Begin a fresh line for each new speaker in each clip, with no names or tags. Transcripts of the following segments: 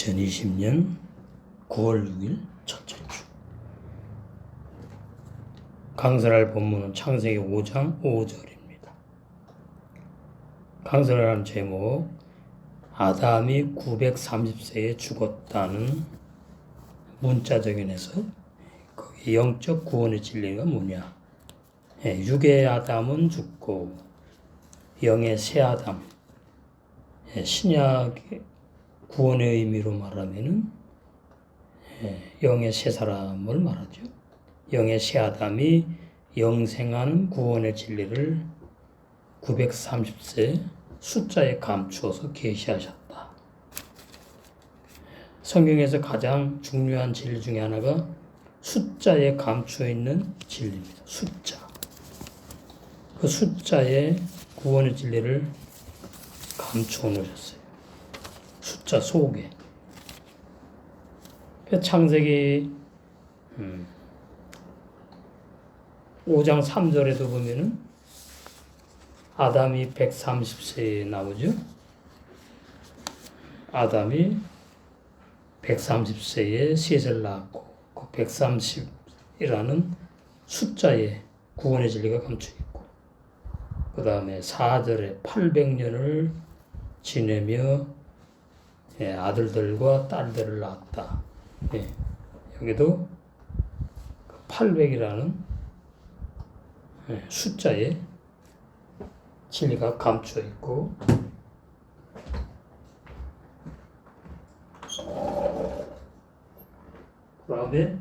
2020년 9월 6일 첫째 주. 강설할 본문은 창세기 5장 5절입니다. 강설하는 제목, 아담이 930세에 죽었다는 문자적인 해석, 거기 영적 구원의 진리가 뭐냐? 육의 아담은 죽고 영의 새 아담, 신약의 구원의 의미로 말하면은 영의 새 사람을 말하죠. 영의 새 아담이 영생하는 구원의 진리를 930세 숫자에 감추어서 계시하셨다. 성경에서 가장 중요한 진리 중에 하나가 숫자에 감추어 있는 진리입니다. 숫자. 그 숫자에 구원의 진리를 감추어 놓으셨어요. 숫자 속에. 창세기 5장 3절에도 보면은 아담이 130세에 나오죠. 아담이 130세에 셋을 낳았고 그 130이라는 숫자에 구원의 진리가 감춰 있고, 그 다음에 4절에 800년을 지내며 아들들과 딸들을 낳았다. 여기도 800이라는 숫자에 진리가 감춰 있고, 그 다음에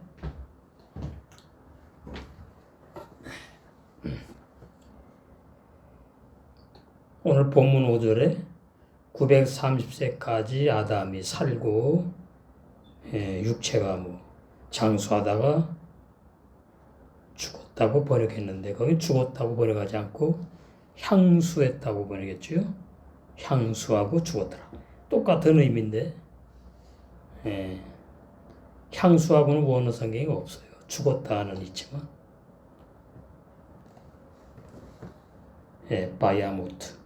오늘 본문 5절에 930세까지 아담이 살고 육체가 장수하다가 죽었다고 번역했는데, 거기 죽었다고 번역하지 않고 향수했다고 번역했죠. 향수하고 죽었더라. 똑같은 의미인데 향수하고는 원어 성경이 없어요. 죽었다는 있지만 바야모트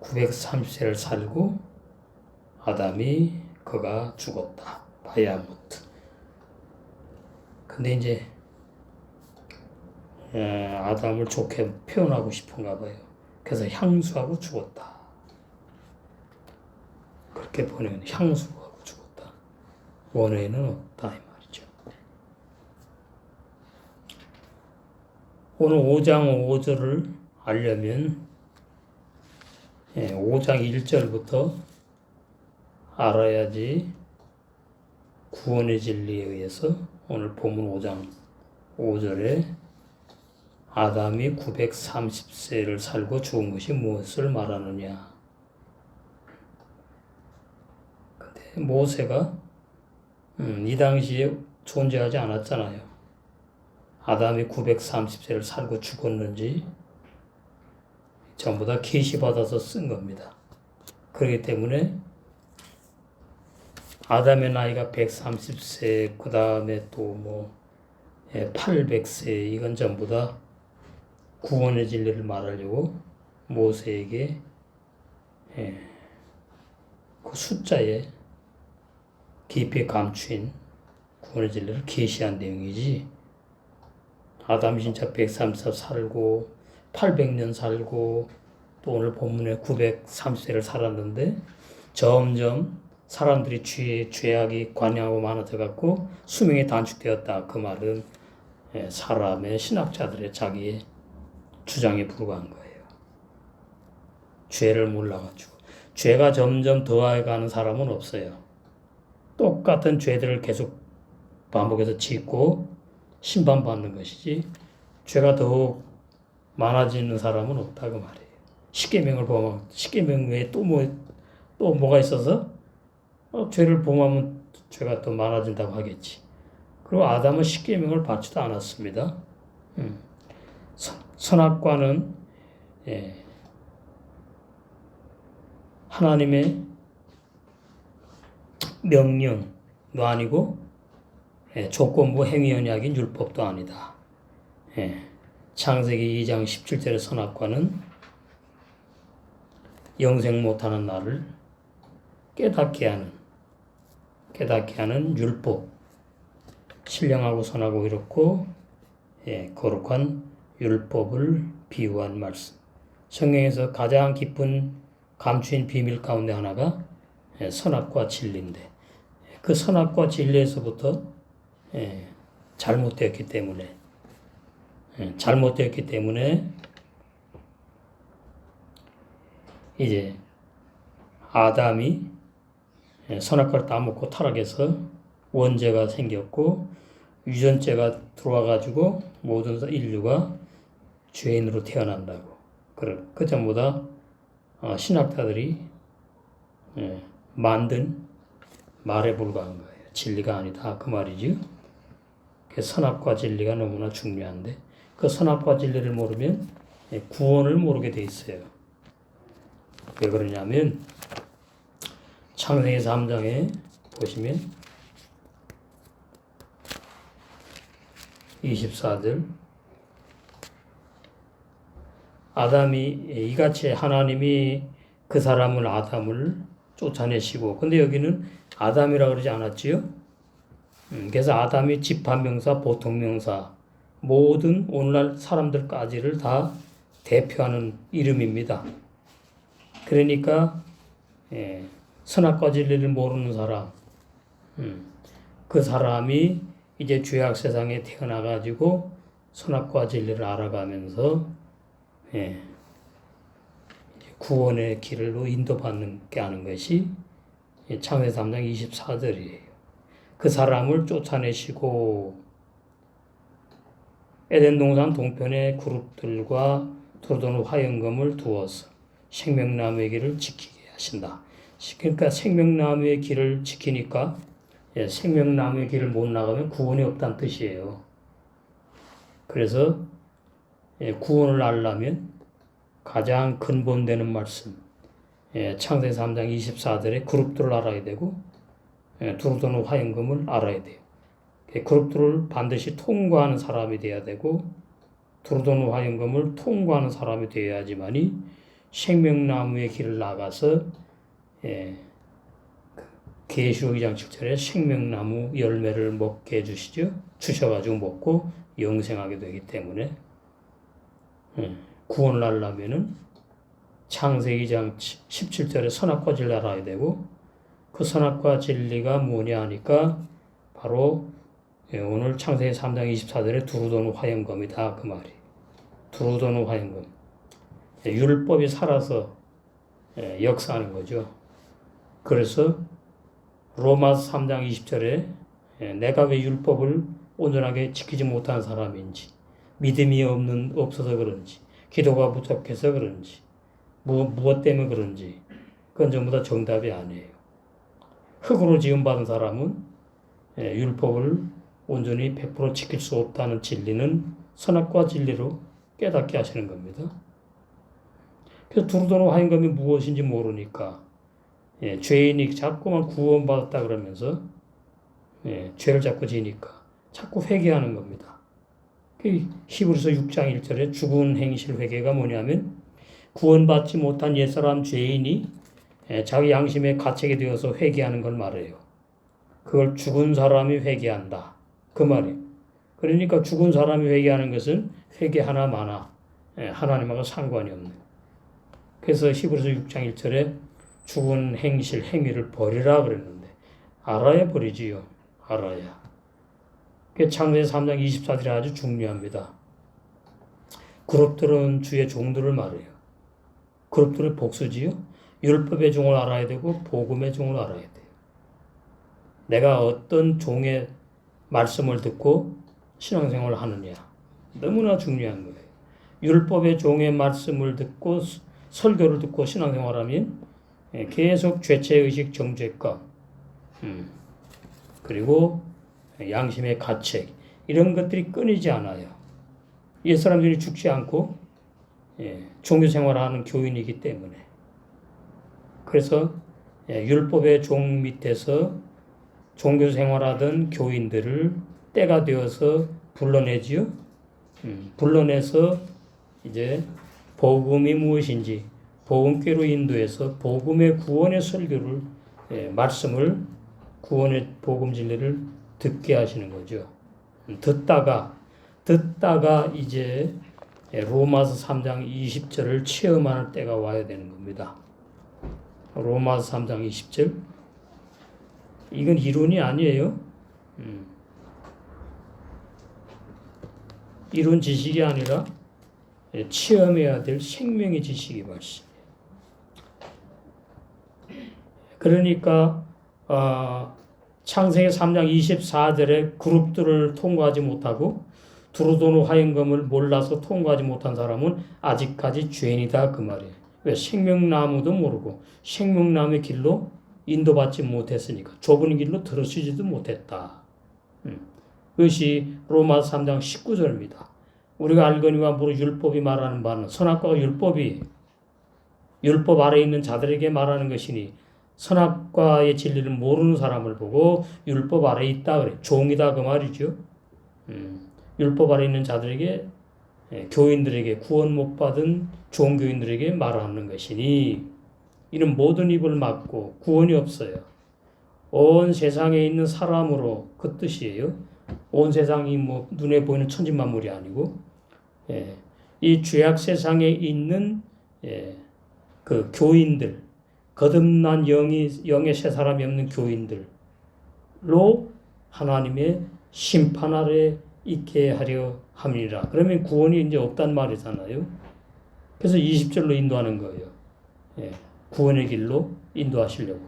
930세를 살고 아담이 그가 죽었다. 바야모트. 근데 이제 아담을 좋게 표현하고 싶은가 봐요. 그래서 향수하고 죽었다. 그렇게 번역은 향수하고 죽었다. 원어에는 없다 이 말이죠. 오늘 5장 5절을 알려면 5장 1절부터 알아야지 구원의 진리에 의해서 오늘 본문 5장 5절에 아담이 930세를 살고 죽은 것이 무엇을 말하느냐. 근데 모세가 이 당시에 존재하지 않았잖아요. 아담이 930세를 살고 죽었는지 전부 다 계시받아서 쓴 겁니다. 그렇기 때문에 아담의 나이가 130세, 그 다음에 또 800세, 이건 전부 다 구원의 진리를 말하려고 모세에게 그 숫자에 깊이 감추인 구원의 진리를 계시한 내용이지, 아담이 진짜 130세 살고 800년 살고 또 오늘 본문에 930세를 살았는데 점점 사람들이 죄악이 관여하고 많아져 갖고 수명이 단축되었다. 그 말은 사람의 신학자들의 자기의 주장에 불과한 거예요. 죄를 몰라가지고. 죄가 점점 더해가는 사람은 없어요. 똑같은 죄들을 계속 반복해서 짓고 심판받는 것이지, 죄가 더욱 많아지는 사람은 없다 그 말이에요. 십계명을 범하면 십계명 외에 또 뭐가 있어서 죄를 범하면 죄가 또 많아진다고 하겠지. 그리고 아담은 십계명을 받지도 않았습니다. 선악과는 하나님의 명령도 아니고 조건부 행위 언약인 율법도 아니다. 창세기 2장 17절의 선악과는 영생 못하는 나를 깨닫게 하는 율법, 신령하고 선하고 이렇고 거룩한 율법을 비유한 말씀. 성경에서 가장 깊은 감추인 비밀 가운데 하나가 선악과 진리인데 그 선악과 진리에서부터 잘못되었기 때문에 이제 아담이 선악과를 따먹고 타락해서 원죄가 생겼고 유전죄가 들어와가지고 모든 인류가 죄인으로 태어난다고. 그 전보다 신학자들이 만든 말에 불과한 거예요. 진리가 아니다 그 말이죠. 선악과 진리가 너무나 중요한데 그 선악과 진리를 모르면 구원을 모르게 돼 있어요. 왜 그러냐면 창세기 3장에 보시면 24절 아담이 이같이 하나님이 그 사람을 아담을 쫓아내시고 근데 여기는 아담이라고 그러지 않았지요? 그래서 아담이 집합명사, 보통명사 모든 오늘날 사람들까지를 다 대표하는 이름입니다. 그러니까 선악과 진리를 모르는 사람 그 사람이 이제 죄악 세상에 태어나가지고 선악과 진리를 알아가면서 구원의 길로 인도받게 하는 것이 창세기 3장 24절이에요. 그 사람을 쫓아내시고 에덴 동산 동편의 그룹들과 두루도는 화영검을 두어서 생명나무의 길을 지키게 하신다. 그러니까 생명나무의 길을 지키니까 생명나무의 길을 못 나가면 구원이 없다는 뜻이에요. 그래서 구원을 알려면 가장 근본되는 말씀 창세기 3장 24절에 그룹들을 알아야 되고 두루도는 화영검을 알아야 돼요. 그룹들을 반드시 통과하는 사람이 돼야 되고 두루도는 화영검을 통과하는 사람이 되어야지만이 생명나무의 길을 나가서 계시록 2장 7절에 생명나무 열매를 먹게 해주시죠. 주셔가지고 먹고 영생하게 되기 때문에 구원을 하려면은 창세기 2장 17절에 선악과 진리를 알아야 되고 그 선악과 진리가 뭐냐 하니까 바로 오늘 창세기 3장 24절에 두루도는 화영검이다 그 말이. 두루도는 화영검. 율법이 살아서 역사하는 거죠. 그래서 로마서 3장 20절에 내가 왜 율법을 온전하게 지키지 못한 사람인지 믿음이 없어서 그런지 기도가 부족해서 그런지 무엇 때문에 그런지 그건 전부 다 정답이 아니에요. 흙으로 지음받은 사람은 율법을 온전히 100% 지킬 수 없다는 진리는 선악과 진리로 깨닫게 하시는 겁니다. 그래서 두루도는 화영검이 무엇인지 모르니까 죄인이 자꾸만 구원받았다 그러면서 죄를 자꾸 지니까 자꾸 회개하는 겁니다. 히브리서 6장 1절에 죽은 행실 회개가 뭐냐면 구원받지 못한 옛사람 죄인이 자기 양심에 갇히게 되어서 회개하는 걸 말해요. 그걸 죽은 사람이 회개한다. 그 말이에요. 그러니까 죽은 사람이 회개하는 것은 회개 하나 마나 하나님하고 상관이 없는. 그래서 히브리서 6장 1절에 죽은 행실, 행위를 버리라 그랬는데 알아야 버리지요. 알아야. 창세기 3장 24절이 아주 중요합니다. 그룹들은 주의 종들을 말해요. 그룹들의 복수지요. 율법의 종을 알아야 되고 복음의 종을 알아야 돼요. 내가 어떤 종의 말씀을 듣고 신앙생활을 하느냐. 너무나 중요한 거예요. 율법의 종의 말씀을 듣고 설교를 듣고 신앙생활하면 계속 죄체의식 정죄감 그리고 양심의 가책 이런 것들이 끊이지 않아요. 옛사람들이 죽지 않고 종교생활하는 교인이기 때문에 그래서 율법의 종 밑에서 종교생활하던 교인들을 때가 되어서 불러내지요. 불러내서 이제 복음이 무엇인지 복음교로 인도해서 복음의 구원의 설교를 말씀을 구원의 복음 진리를 듣게 하시는 거죠. 듣다가 이제 로마서 3장 20절을 체험하는 때가 와야 되는 겁니다. 로마서 3장 20절. 이건 이론이 아니에요. 이론 지식이 아니라 체험해야 될 생명의 지식이 말씀이에요. 그러니까 창세기 3장 24절에 그룹들을 통과하지 못하고 두루도노 화임금을 몰라서 통과하지 못한 사람은 아직까지 죄인이다 그 말이에요. 왜? 생명나무도 모르고 생명나무의 길로 인도받지 못했으니까 좁은 길로 들어서지도 못했다. 그것이 로마서 3장 19절입니다. 우리가 알거니와 무릇 율법이 말하는 바는 선악과가 율법이 율법 아래에 있는 자들에게 말하는 것이니 선악과의 진리를 모르는 사람을 보고 율법 아래에 있다 그래. 종이다 그 말이죠. 율법 아래에 있는 자들에게 교인들에게 구원 못 받은 종교인들에게 말하는 것이니 이는 모든 입을 막고 구원이 없어요. 온 세상에 있는 사람으로 그 뜻이에요. 온 세상이 뭐 눈에 보이는 천지만물이 아니고 이 죄악 세상에 있는 그 교인들 거듭난 영의 새 사람이 없는 교인들로 하나님의 심판 아래 있게 하려 함이라. 그러면 구원이 이제 없단 말이잖아요. 그래서 20절로 인도하는 거예요. 구원의 길로 인도하시려고.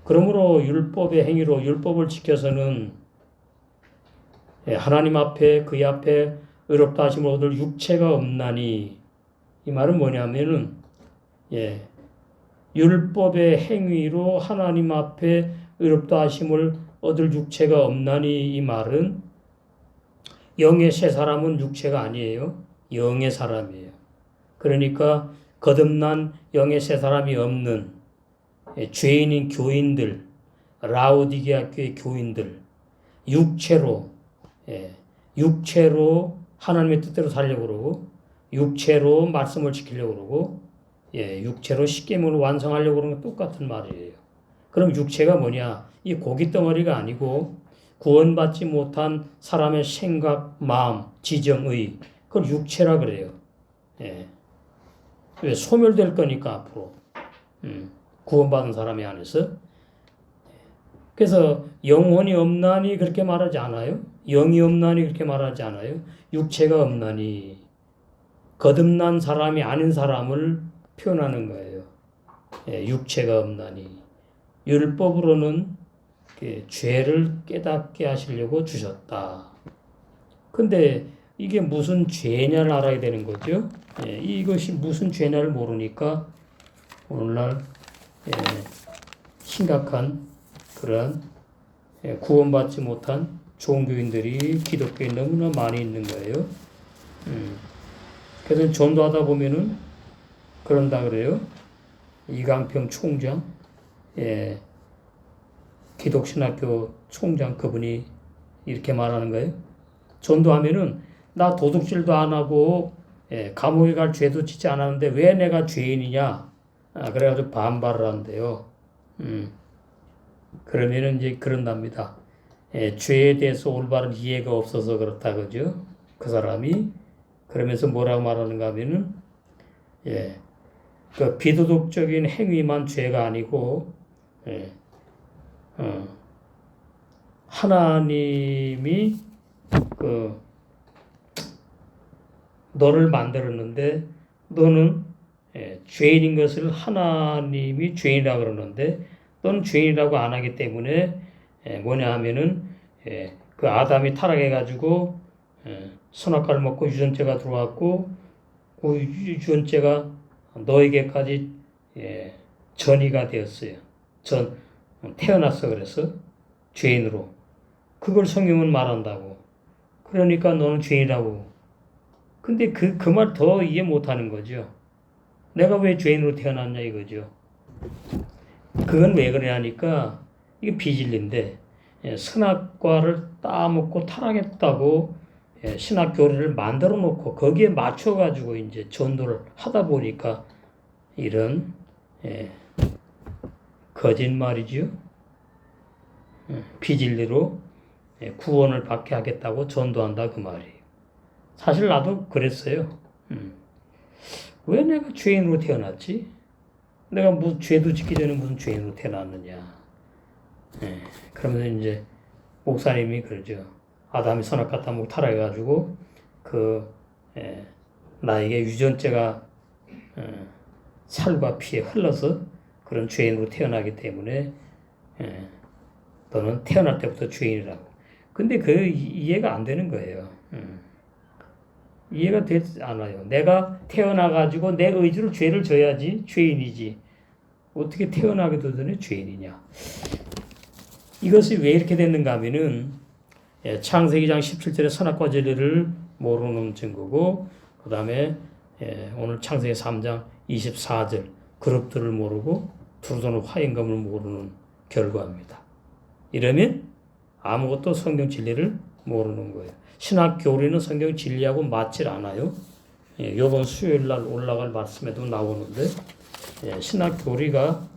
그러므로 율법의 행위로 율법을 지켜서는 하나님 앞에 그의 앞에 의롭다 하심을 얻을 육체가 없나니 이 말은 뭐냐면은 율법의 행위로 하나님 앞에 의롭다 하심을 얻을 육체가 없나니 이 말은 영의 새 사람은 육체가 아니에요. 영의 사람이에요. 그러니까 거듭난 영의 새 사람이 없는 죄인인 교인들, 라오디게아 교회 교인들, 육체로 하나님의 뜻대로 살려고 그러고, 육체로 말씀을 지키려고 그러고, 육체로 십계명을 완성하려고 그러는 건 똑같은 말이에요. 그럼 육체가 뭐냐? 이 고깃덩어리가 아니고 구원받지 못한 사람의 생각, 마음, 지정의 그걸 육체라 그래요. 왜? 소멸될 거니까 앞으로 구원받은 사람이 안에서. 그래서 영혼이 없나니 그렇게 말하지 않아요. 영이 없나니 그렇게 말하지 않아요. 육체가 없나니 거듭난 사람이 아닌 사람을 표현하는 거예요. 육체가 없나니 율법으로는 죄를 깨닫게 하시려고 주셨다. 근데 이게 무슨 죄냐를 알아야 되는 거죠. 이것이 무슨 죄냐를 모르니까 오늘날 심각한 그런 구원받지 못한 종교인들이 기독교에 너무나 많이 있는 거예요. 그래서 전도하다 보면은 그런다 그래요. 이강평 총장, 기독신학교 총장 그분이 이렇게 말하는 거예요. 전도하면은 나 도둑질도 안 하고 감옥에 갈 죄도 짓지 않았는데 왜 내가 죄인이냐? 그래가지고 반발을 한대요. 그러면은 이제 그런답니다. 죄에 대해서 올바른 이해가 없어서 그렇다 그죠? 그 사람이 그러면서 뭐라고 말하는가 하면은 그 비도덕적인 행위만 죄가 아니고 하나님이 그 너를 만들었는데 너는 죄인인 것을 하나님이 죄인이라고 그러는데 너는 죄인이라고 안 하기 때문에 뭐냐 하면은 그 아담이 타락해가지고 선악과를 먹고 유전죄가 들어왔고 그 유전죄가 너에게까지 전이가 되었어요. 태어났어 그래서 죄인으로. 그걸 성경은 말한다고. 그러니까 너는 죄인이라고. 근데 그 말 더 이해 못하는 거죠. 내가 왜 죄인으로 태어났냐 이거죠. 그건 왜 그러냐니까 이게 비진리인데 선악과를 따먹고 타락했다고 신학교를 만들어 놓고 거기에 맞춰 가지고 이제 전도를 하다 보니까 이런 거짓말이죠. 비진리로 구원을 받게 하겠다고 전도한다 그 말이에요. 사실 나도 그랬어요. 왜 내가 죄인으로 태어났지? 내가 뭐 죄도 짓기 전에 무슨 죄인으로 태어났느냐? 그러면서 이제 목사님이 그러죠. 아담이 선악과 따먹고 타락해가지고 나에게 유전죄가 살과 피에 흘러서 그런 죄인으로 태어나기 때문에 너는 태어날 때부터 죄인이라고. 근데 그 이해가 안 되는 거예요. 이해가 되지 않아요. 내가 태어나가지고 내 의지로 죄를 져야지 죄인이지. 어떻게 태어나기도 전에 죄인이냐. 이것이 왜 이렇게 됐는가 하면은 창세기 장 17절의 선악과 진리를 모르는 증거고, 그 다음에 오늘 창세기 3장 24절 그룹들을 모르고 두루도는 화인감을 모르는 결과입니다. 이러면 아무것도 성경 진리를 모르는 거예요. 신학 교리는 성경 진리하고 맞질 않아요. 이번 수요일 날 올라갈 말씀에도 나오는데 신학 교리가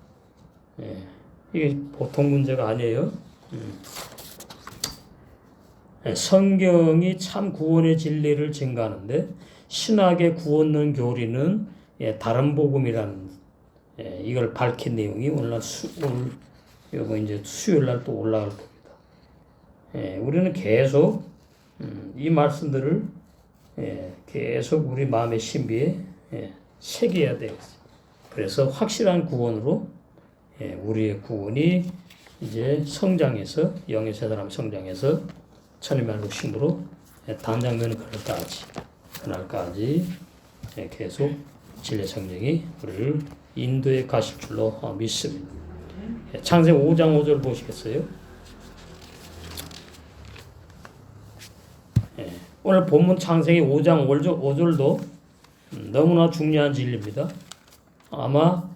이게 보통 문제가 아니에요. 성경이 참 구원의 진리를 증가하는데 신학의 구원론 교리는 다른 복음이라는 이걸 밝힌 내용이 오늘 요거 이제 수요일 날 또 올라갈 겁니다. 우리는 계속 이 말씀들을 계속 우리 마음의 신비에 새겨야 되겠어요. 그래서 확실한 구원으로 우리의 구원이 이제 성장해서 영의 세사람 성장해서 천의 말국심으로 단장되는 그날까지 계속 진리 성령이 우리를 인도에 가실 줄로 믿습니다. 창세기 5장 5절 보시겠어요? 오늘 본문 창세기 5장 5절도 너무나 중요한 진리입니다. 아마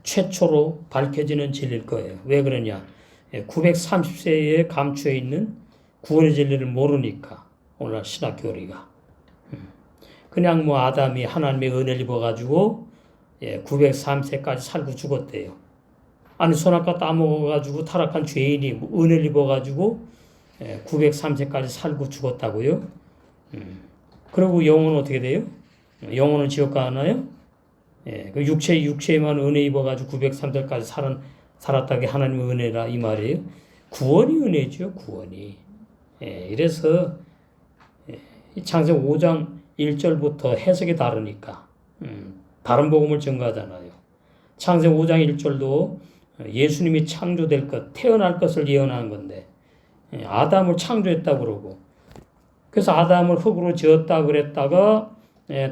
최초로 밝혀지는 진리일 거예요. 왜 그러냐? 930세에 감추어 있는 구원의 진리를 모르니까 오늘 신학 교리가 그냥 뭐 아담이 하나님의 은혜를 입어가지고 903세까지 살고 죽었대요. 아니 선악과 따먹어가지고 타락한 죄인이 은혜를 입어가지고 903세까지 살고 죽었다고요? 그리고 영혼은 어떻게 돼요? 영혼은 지옥 가나요? 그 육체에만 은혜 입어가지고 903세까지 살았다게 하나님의 은혜라 이 말이에요. 구원이 은혜죠, 구원이. 이래서 창세기 5장 1절부터 해석이 다르니까 다른 복음을 증거하잖아요. 창세기 5장 1절도 예수님이 창조될 것, 태어날 것을 예언한 건데 아담을 창조했다 그러고 그래서 아담을 흙으로 지었다 그랬다가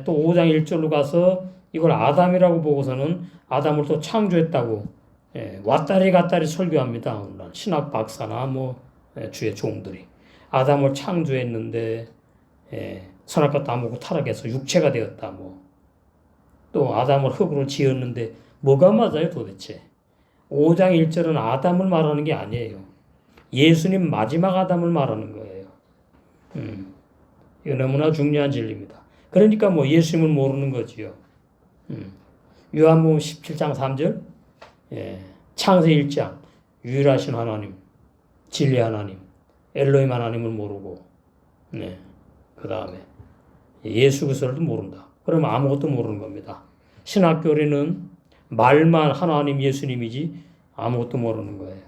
또 5장 1절로 가서 이걸 아담이라고 보고서는 아담을 또 창조했다고 왔다리 갔다리 설교합니다. 오늘 신학 박사나 뭐 주의 종들이 아담을 창조했는데 선악과 따먹고 타락해서 육체가 되었다. 뭐 또 아담을 흙으로 지었는데 뭐가 맞아요 도대체? 5장 1절은 아담을 말하는 게 아니에요. 예수님 마지막 아담을 말하는 거예요. 이거 너무나 중요한 진리입니다. 그러니까 뭐 예수님을 모르는 거지요. 요한복음 17장 3절 창세 1장 유일하신 하나님 진리 하나님 엘로힘 하나님을 모르고 그 다음에 예수 그리스도를 모른다. 그러면 아무것도 모르는 겁니다. 신학교리는 말만 하나님 예수님이지 아무것도 모르는 거예요.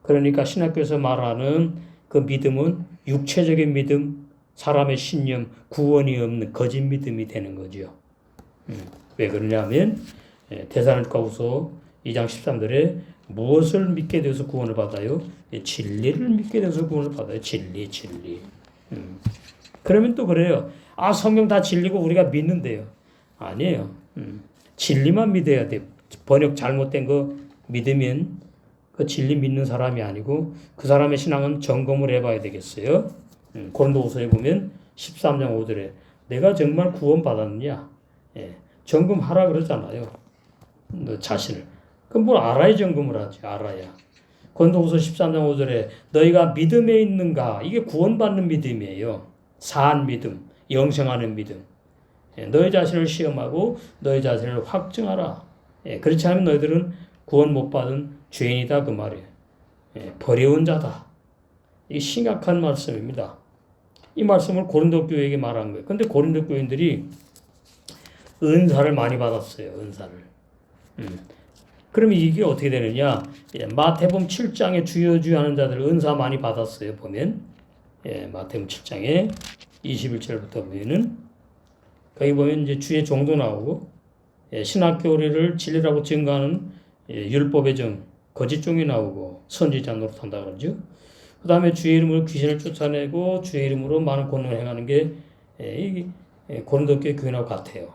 그러니까 신학교에서 말하는 그 믿음은 육체적인 믿음, 사람의 신념, 구원이 없는 거짓 믿음이 되는 거죠. 왜 그러냐면 데살로니가후서 2장 13절에 무엇을 믿게 되어서 구원을 받아요? 진리를 믿게 되어서 구원을 받아요. 진리. 그러면 또 그래요. 아 성경 다 진리고 우리가 믿는데요. 아니에요. 진리만 믿어야 돼. 번역 잘못된 거 믿으면 그 진리 믿는 사람이 아니고 그 사람의 신앙은 점검을 해봐야 되겠어요. 고린도후서에 보면 13장 5절에 내가 정말 구원 받았느냐? 점검하라 그러잖아요. 너 자신을. 그럼 뭘 알아야 점검을 하지. 알아야. 고린도후서 13장 5절에 너희가 믿음에 있는가? 이게 구원받는 믿음이에요. 사한 믿음, 영생하는 믿음. 너희 자신을 시험하고 너희 자신을 확증하라. 그렇지 않으면 너희들은 구원 못 받은 죄인이다 그 말이에요. 버려온 자다. 이 심각한 말씀입니다. 이 말씀을 고린도 교회에게 말한 거예요. 근데 고린도 교인들이 은사를 많이 받았어요. 은사를. 그러면 이게 어떻게 되느냐? 마태복음 7장에 주여 주여 하는 자들 은사 많이 받았어요. 보면 마태복음 7장에 21절부터 보면은 거기 보면 이제 주의 종도 나오고 신학 교리를 진리라고 증거하는 율법의 종, 거짓 종이 나오고 선지자 노릇한다 그러죠. 그 다음에 주의 이름으로 귀신을 쫓아내고 주의 이름으로 많은 권능을 행하는 게 고린도 교회 교인하고 같아요.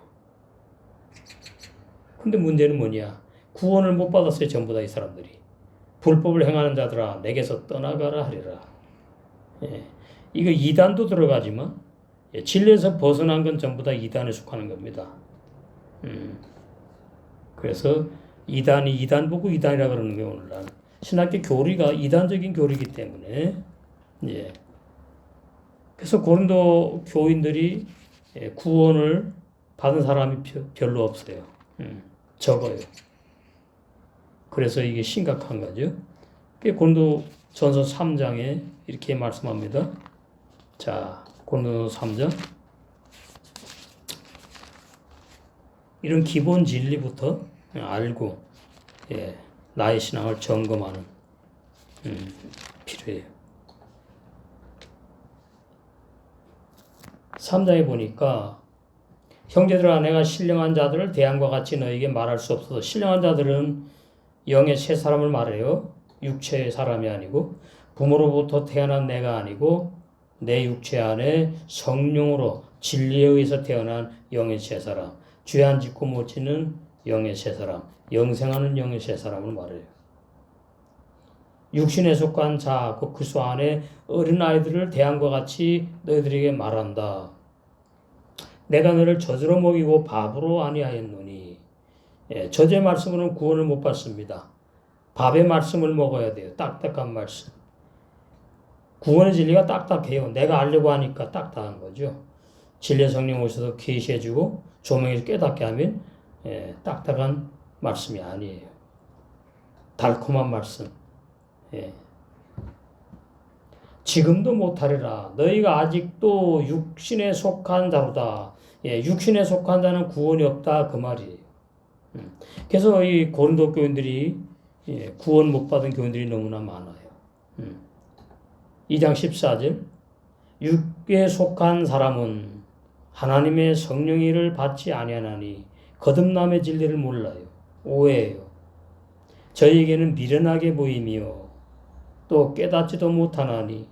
근데 문제는 뭐냐? 구원을 못 받았어요. 전부 다 이 사람들이. 불법을 행하는 자들아 내게서 떠나가라 하리라. 이거 이단도 들어가지만 진리에서 벗어난 건 전부 다 이단에 속하는 겁니다. 그래서 이단이 이단 보고 이단이라 그러는 게 오늘날 신학교 교리가 이단적인 교리이기 때문에 그래서 고린도 교인들이 구원을 받은 사람이 별로 없어요. 적어요. 그래서 이게 심각한 거죠. 고린도 전서 3장에 이렇게 말씀합니다. 자, 고린도 3장. 이런 기본 진리부터 알고, 나의 신앙을 점검하는, 필요해요. 3장에 보니까, 형제들아 내가 신령한 자들을 대항과 같이 너에게 말할 수 없어서 신령한 자들은 영의 새 사람을 말해요. 육체의 사람이 아니고 부모로부터 태어난 내가 아니고 내 육체 안에 성령으로 진리에 의해서 태어난 영의 새 사람, 죄 안 짓고 못 짓는 영의 새 사람, 영생하는 영의 새 사람을 말해요. 육신에 속한 자, 그 그리스도 안에 어린 아이들을 대항과 같이 너희들에게 말한다. 내가 너를 젖으로 먹이고 밥으로 아니하였노니. 젖의 말씀으로는 구원을 못 받습니다. 밥의 말씀을 먹어야 돼요. 딱딱한 말씀. 구원의 진리가 딱딱해요. 내가 알려고 하니까 딱딱한 거죠. 진리의 성령 오셔서 계시해주고 조명해서 깨닫게 하면 딱딱한 말씀이 아니에요. 달콤한 말씀. 지금도 못하리라. 너희가 아직도 육신에 속한 자로다. 육신에 속한 자는 구원이 없다. 그 말이에요. 그래서 이 고린도 교인들이 구원 못 받은 교인들이 너무나 많아요. 2장 14절 육에 속한 사람은 하나님의 성령의 일을 받지 아니하나니 거듭남의 진리를 몰라요. 오해해요. 저희에게는 미련하게 보이며 또 깨닫지도 못하나니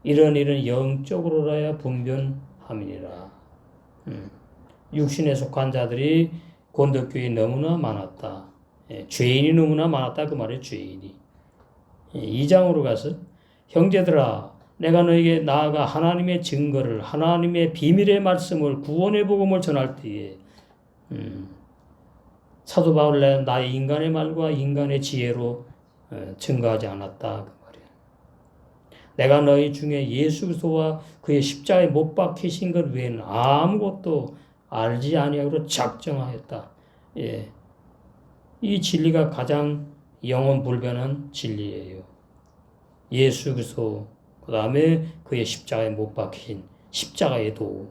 이런 일은 영적으로라야 분별함이니라. 육신에 속한 자들이 고린도교회에 너무나 많았다. 죄인이 너무나 많았다 그 말이에요. 죄인이. 2장으로 가서 형제들아 내가 너에게 나아가 하나님의 증거를 하나님의 비밀의 말씀을 구원의 복음을 전할 때에 사도 바울 나의 인간의 말과 인간의 지혜로 증거하지 않았다 그 말이에요. 내가 너희 중에 예수 그리스도와 그의 십자가에 못 박히신 것 외에는 아무것도 알지 아니하기로 작정하였다. 이 진리가 가장 영원 불변한 진리예요. 예수 그리스도 그 다음에 그의 십자가에 못 박힌 십자가의 도.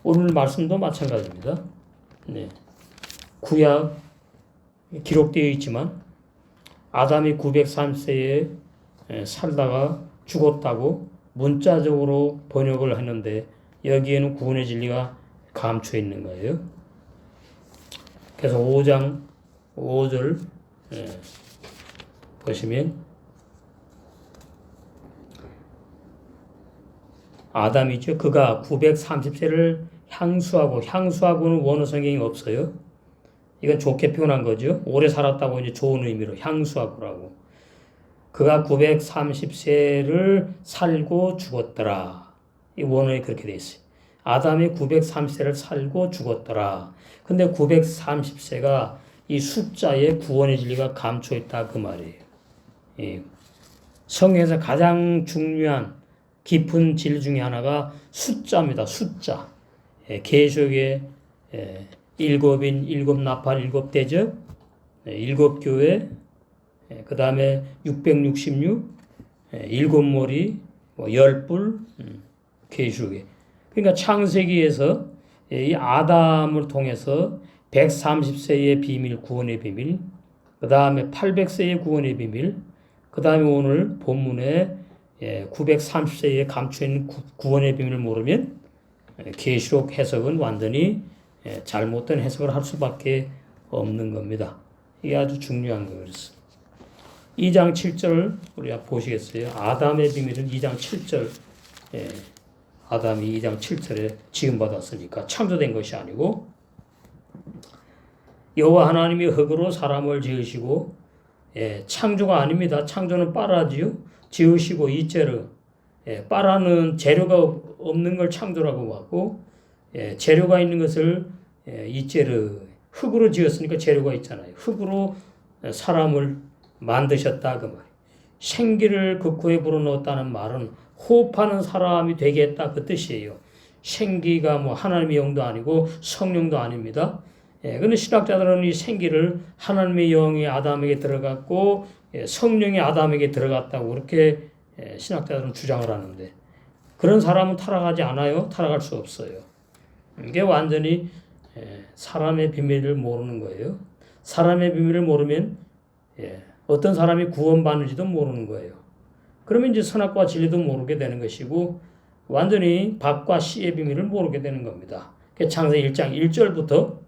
오늘 말씀도 마찬가지입니다. 구약 기록되어 있지만 아담이 930세에 살다가 죽었다고 문자적으로 번역을 했는데 여기에는 구원의 진리가 감춰 있는 거예요. 그래서 5장 5절 보시면 아담이죠. 그가 930세를 향수하고는 원어 성경이 없어요. 이건 좋게 표현한 거죠. 오래 살았다고 이제 좋은 의미로 향수하고라고. 그가 930세를 살고 죽었더라. 이 원어에 그렇게 돼 있어요. 아담이 930세를 살고 죽었더라. 근데 930세가 이 숫자에 구원의 진리가 감춰 있다 그 말이에요. 성경에서 가장 중요한 깊은 진리 중에 하나가 숫자입니다. 숫자. 계시록에 일곱인, 일곱 나팔, 일곱 대접, 일곱 교회, 그 다음에 666, 일곱 머리, 열 뿔, 계시록에. 그러니까 창세기에서 이 아담을 통해서 130세의 비밀, 구원의 비밀, 그 다음에 800세의 구원의 비밀, 그 다음에 오늘 본문에 930세에 감춰있는 구원의 비밀을 모르면 계시록 해석은 완전히 잘못된 해석을 할 수밖에 없는 겁니다. 이게 아주 중요한 거예요. 2장 7절 우리가 보시겠어요? 아담의 비밀은 2장 7절 아담이 2장 7절에 지음받았으니까 창조된 것이 아니고 여호와 하나님이 흙으로 사람을 지으시고 창조가 아닙니다. 창조는 빠라지요. 지으시고 이째로 빠라는 재료가 없는 걸 창조라고 하고 재료가 있는 것을 이째로 흙으로 지었으니까 재료가 있잖아요. 흙으로 사람을 만드셨다 그 말이에요. 생기를 그 코에 불어넣었다는 말은 호흡하는 사람이 되겠다 그 뜻이에요. 생기가 뭐 하나님의 영도 아니고 성령도 아닙니다. 근데 신학자들은 이 생기를 하나님의 영이 아담에게 들어갔고 성령이 아담에게 들어갔다고 그렇게 신학자들은 주장을 하는데 그런 사람은 타락하지 않아요. 타락할 수 없어요. 이게 완전히 사람의 비밀을 모르는 거예요. 사람의 비밀을 모르면 어떤 사람이 구원받는지도 모르는 거예요. 그러면 이제 선악과 진리도 모르게 되는 것이고 완전히 밥과 씨의 비밀을 모르게 되는 겁니다. 창세기 1장 1절부터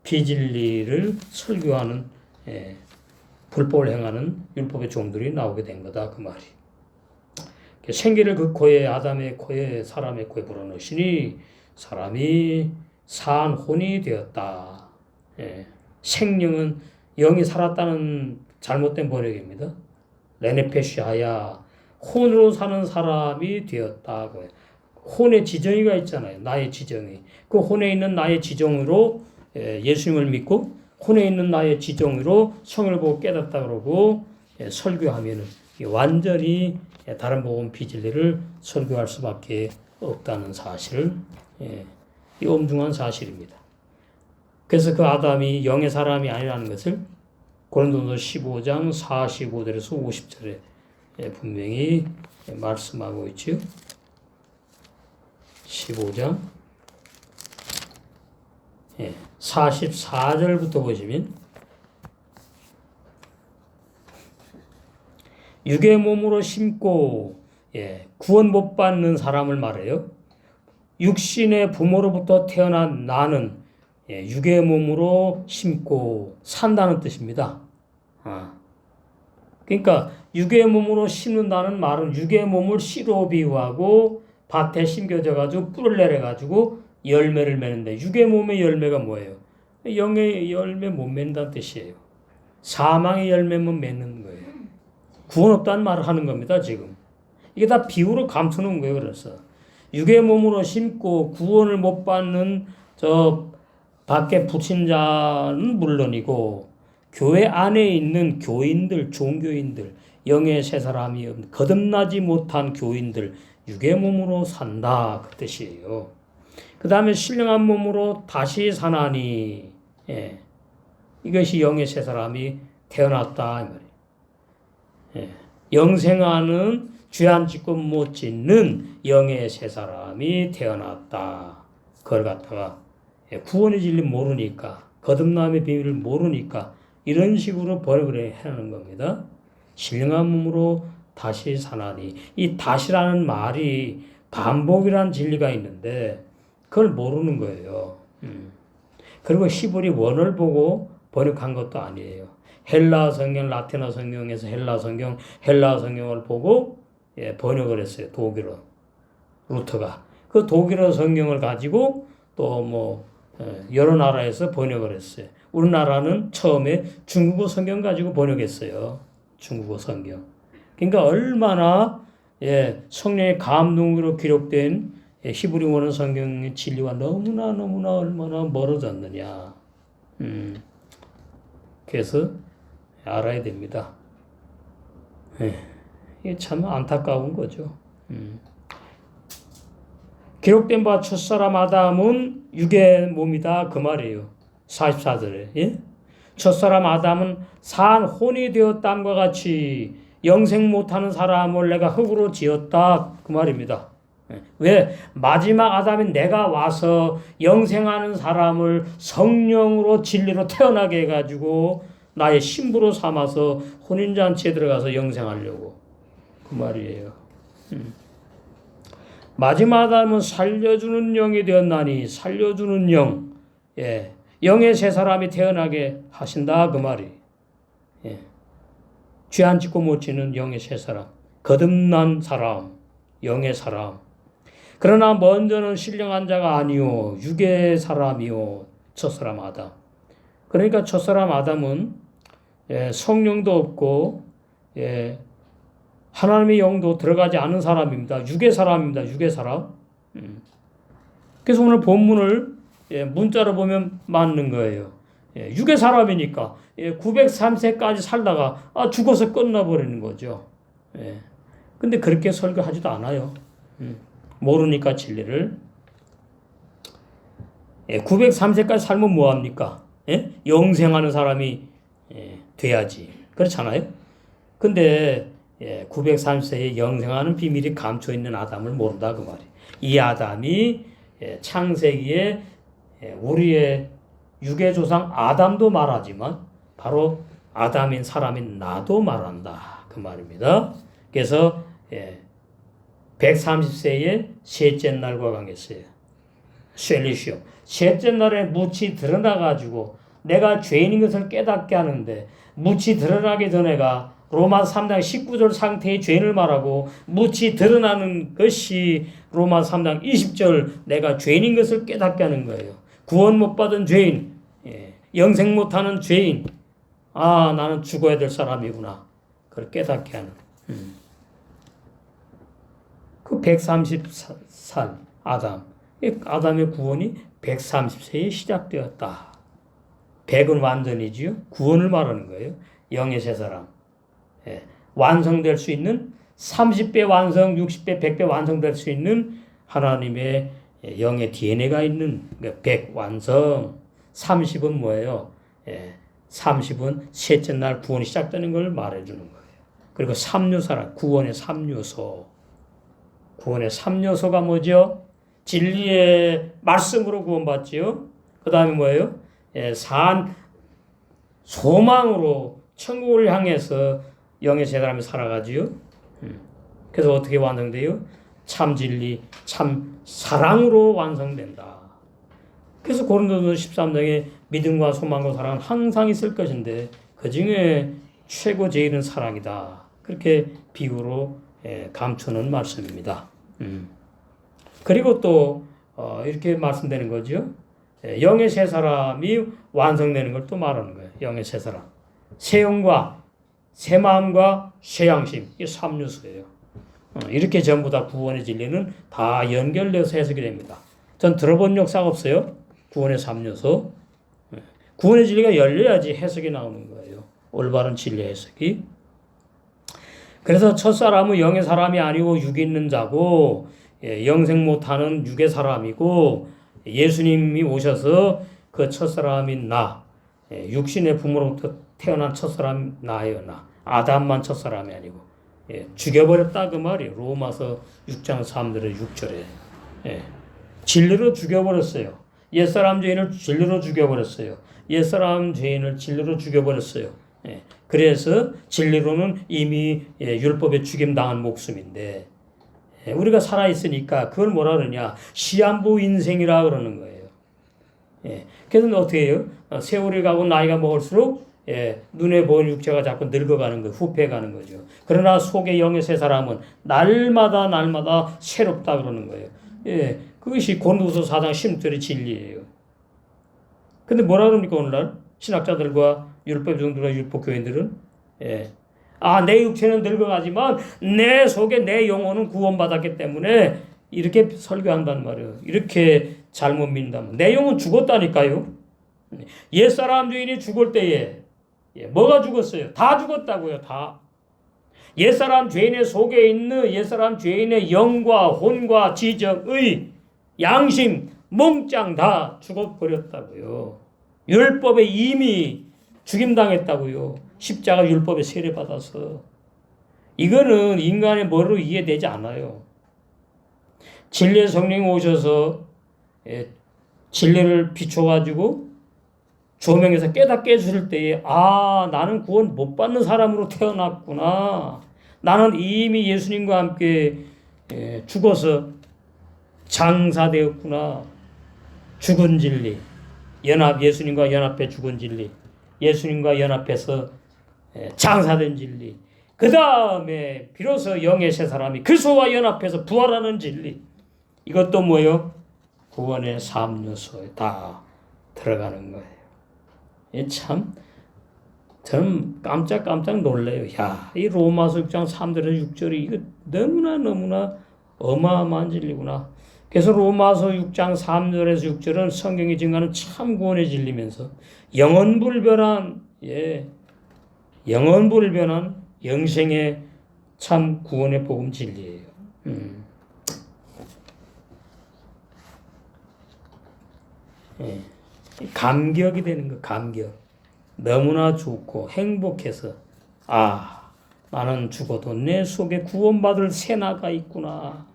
비진리를 설교하는 불법을 행하는 율법의 종들이 나오게 된 거다 그 말이. 생기를 그 코에 아담의 코에 사람의 코에 불어넣으시니 사람이 산 혼이 되었다. 생명은 영이 살았다는 잘못된 번역입니다. 레네페시아야 혼으로 사는 사람이 되었다고요. 혼의 지정의가 있잖아요. 나의 지정의. 그 혼에 있는 나의 지정으로 예수님을 믿고 혼에 있는 나의 지정으로 성을 보고 깨닫다 그러고 설교하면은 완전히 다른 복음 비진리를 설교할 수밖에 없다는 사실을 이 엄중한 사실입니다. 그래서 그 아담이 영의 사람이 아니라는 것을 고린도서 15장 45절에서 50절에 분명히 말씀하고 있죠. 15장 44절부터 보시면 육의 몸으로 심고 구원 못 받는 사람을 말해요. 육신의 부모로부터 태어난 나는 육의 몸으로 심고 산다는 뜻입니다. 그러니까 육의 몸으로 심는다는 말은 육의 몸을 씨로 비유하고 밭에 심겨져 가지고 뿔을 내려 가지고 열매를 맺는데 육의 몸의 열매가 뭐예요? 영의 열매 못 맺는다는 뜻이에요. 사망의 열매만 맺는 거예요. 구원 없다는 말을 하는 겁니다, 지금. 이게 다 비유로 감추는 거예요, 그래서. 육의 몸으로 심고 구원을 못 받는 저 밖에 불신자는 물론이고 교회 안에 있는 교인들, 종교인들, 영의 세 사람이 거듭나지 못한 교인들, 육의 몸으로 산다 그 뜻이에요. 그 다음에 신령한 몸으로 다시 사나니 이것이 영의 세 사람이 태어났다 이 말이에요. 영생하는 죄안 짓고 못 짓는 영의 세 사람이 태어났다. 그걸 갖다가 구원의 진리 모르니까 거듭남의 비밀을 모르니까 이런 식으로 번역을 하는 겁니다. 신령한 몸으로 다시 사나니 이 다시라는 말이 반복이라는 진리가 있는데 그걸 모르는 거예요. 그리고 히브리 원어를 보고 번역한 것도 아니에요. 헬라 성경, 라틴어 성경에서 헬라 성경을 보고 번역을 했어요. 독일어 루터가 그 독일어 성경을 가지고 또 뭐 여러 나라에서 번역을 했어요. 우리나라는 처음에 중국어 성경 가지고 번역했어요. 중국어 성경. 그러니까 얼마나 성령의 감동으로 기록된 히브리 원어 성경의 진리와 너무나 얼마나 멀어졌느냐. 그래서 알아야 됩니다. 이게 참 안타까운 거죠. 기록된 바 첫사람 아담은 육의 몸이다 그 말이에요. 44절에. 예? 첫사람 아담은 산 혼이 되었담과 같이 영생 못하는 사람을 내가 흙으로 지었다 그 말입니다. 왜? 마지막 아담인 내가 와서 영생하는 사람을 성령으로 진리로 태어나게 해가지고 나의 신부로 삼아서 혼인잔치에 들어가서 영생하려고 그 말이에요. 마지막 아담은 살려주는 영이 되었나니 살려주는 영, 예, 영의 새 사람이 태어나게 하신다 그 말이. 예. 죄 안 짓고 못 지는 영의 새 사람, 거듭난 사람, 영의 사람. 그러나 먼저는 신령한 자가 아니요 육의 사람이요 첫사람 아담. 그러니까 첫사람 아담은 성령도 없고 하나님의 영도 들어가지 않은 사람입니다. 육의 사람입니다. 육의 사람. 그래서 오늘 본문을 문자로 보면 맞는 거예요. 육의 사람이니까 903세까지 살다가 죽어서 끝나버리는 거죠. 근데 그렇게 설교하지도 않아요. 모르니까 진리를. 903세까지 살면 뭐합니까? 영생하는 사람이 돼야지. 그렇잖아요? 근데 903세에 영생하는 비밀이 감춰있는 아담을 모른다 그 말이에요. 이 아담이 창세기에 우리의 육의 조상 아담도 말하지만 바로 아담인 사람인 나도 말한다 그 말입니다. 그래서 130세에 셋째 날과 관계했어요. 셀리시오. 셋째 날에 묻이 드러나가지고 내가 죄인인 것을 깨닫게 하는데 묻이 드러나기 전에가 로마 3장 19절 상태의 죄인을 말하고 묻이 드러나는 것이 로마 3장 20절 내가 죄인인 것을 깨닫게 하는 거예요. 구원 못 받은 죄인, 영생 못하는 죄인, 나는 죽어야 될 사람이구나. 그걸 깨닫게 하는. 그 130살 아담, 아담의 구원이 130세에 시작되었다. 100은 완전이지요. 구원을 말하는 거예요. 영의 세 사람. 완성될 수 있는 30배 완성, 60배, 100배 완성될 수 있는 하나님의 영의 DNA가 있는 100 완성. 30은 뭐예요? 30은 셋째 날 구원이 시작되는 걸 말해주는 거예요. 그리고 3요소라 구원의 3요소. 구원의 3요소가 뭐죠? 진리의 말씀으로 구원받지요. 그 다음에 뭐예요? 산 소망으로 천국을 향해서 영의 세 사람이 살아가지요. 그래서 어떻게 완성돼요? 참 진리, 참 사랑으로 완성된다. 그래서 고린도서 13장에 믿음과 소망과 사랑은 항상 있을 것인데 그 중에 최고 제일은 사랑이다. 그렇게 비유로 감추는 말씀입니다. 그리고 또 이렇게 말씀되는 거죠. 영의 세 사람이 완성되는 걸 또 말하는 거예요. 영의 세 사람. 새 영과 새 마음과 새 양심. 이 3요소예요. 이렇게 전부 다 구원의 진리는 다 연결되어서 해석이 됩니다. 전 들어본 역사가 없어요. 구원의 3요소. 구원의 진리가 열려야지 해석이 나오는 거예요. 올바른 진리 해석이. 그래서 첫사람은 영의 사람이 아니고 육이 있는 자고 영생 못하는 육의 사람이고 예수님이 오셔서 그 첫사람인 나, 육신의 부모로부터 태어난 첫사람 나예요. 나. 아담만 첫사람이 아니고 죽여버렸다 그 말이에요. 로마서 6장 3절에 6절에 진리로 죽여버렸어요. 옛사람 죄인을 진리로 죽여버렸어요. 옛사람 죄인을 진리로 죽여버렸어요. 그래서 진리로는 이미 율법에 죽임당한 목숨인데 우리가 살아있으니까 그걸 뭐라 그러냐 시한부 인생이라 그러는 거예요. 그래서 어떻게 해요? 세월이 가고 나이가 먹을수록 눈에 보이는 육체가 자꾸 늙어가는 거예요. 후패가는 거죠. 그러나 속의 영의 세 사람은 날마다 새롭다 그러는 거예요. 그것이 고린도서 4장 16절의 진리예요. 근데 뭐라 그럽니까 오늘날? 신학자들과 율법 정도나 율법 교인들은 내 육체는 늙어가지만 내 속에 내 영혼은 구원받았기 때문에 이렇게 설교한단 말이에요. 이렇게 잘못 믿는다면 내 영혼 죽었다니까요. 옛사람 주인이 죽을 때에 뭐가 죽었어요? 다 죽었다고요. 다. 옛사람 죄인의 속에 있는 옛사람 죄인의 영과 혼과 지정의 양심 몽땅 다 죽어버렸다고요. 율법에 이미 죽임당했다고요. 십자가 율법에 세례받아서. 이거는 인간의 머리로 이해되지 않아요. 진리의 성령이 오셔서 진리를 비춰가지고 조명해서 깨닫게 해줄 때에 나는 구원 못 받는 사람으로 태어났구나. 나는 이미 예수님과 함께 죽어서 장사되었구나. 죽은 진리. 예수님과 연합해 죽은 진리. 예수님과 연합해서 장사된 진리. 그 다음에 비로소 영의 새 사람이 그리스도와 연합해서 부활하는 진리. 이것도 뭐예요? 구원의 3요소에 다 들어가는 거예요. 저는 깜짝 놀래요. 이 로마서 6장 3절에서 6절이 이거 너무나 어마어마한 진리구나. 그래서 로마서 6장 3절에서 6절은 성경이 증가하는 참 구원의 진리면서 영원불변한 영생의 참 구원의 복음 진리예요. 감격이 되는 거, 감격. 너무나 좋고 행복해서 나는 죽어도 내 속에 구원받을 새나가 있구나.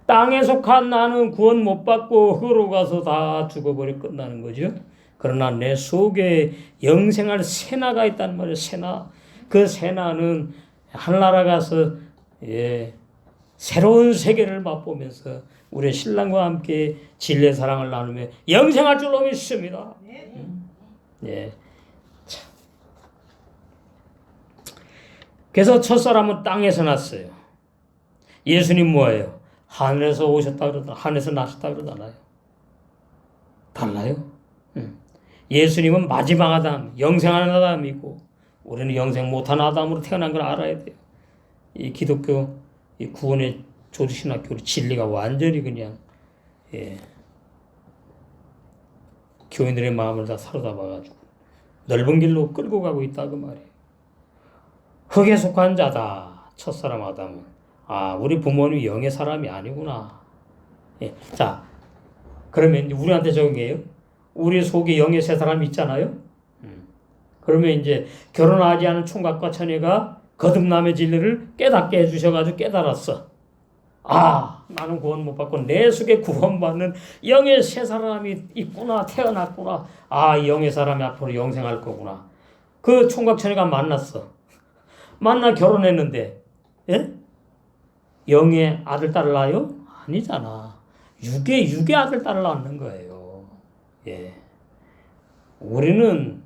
땅에 속한 나는 구원 못 받고 흙으로 가서 다 죽어버려 끝나는 거죠. 그러나 내 속에 영생할 새나가 있단 말이에요. 새나. 그 새나는 하늘나라 가서 새로운 세계를 맛보면서 우리 신랑과 함께 진리의 사랑을 나누며 영생할 줄로 믿습니다. 그래서 첫사람은 땅에서 났어요. 예수님 뭐예요? 하늘에서 오셨다 그러다, 하늘에서 나셨다 그러잖아요. 달라요? 예수님은 마지막 아담, 영생하는 아담이고, 우리는 영생 못한 아담으로 태어난 걸 알아야 돼요. 이 기독교, 이 구원의 조지신학교 진리가 완전히 그냥, 교인들의 마음을 다 사로잡아가지고, 넓은 길로 끌고 가고 있다, 그 말이에요. 흙에 속한 자다, 첫사람 아담은. 우리 부모님이 영의 사람이 아니구나. 자, 그러면 우리한테 적용해요. 우리 속에 영의 세 사람이 있잖아요. 그러면 이제 결혼하지 않은 총각과 처녀가 거듭남의 진리를 깨닫게 해주셔가지고 깨달았어. 나는 구원 못 받고 내 속에 구원받는 영의 세 사람이 있구나, 태어났구나. 영의 사람이 앞으로 영생할 거구나. 그 총각 처녀가 만났어. 만나 결혼했는데, 영의 아들, 딸을 낳아요? 아니잖아. 육의 아들, 딸을 낳는 거예요. 우리는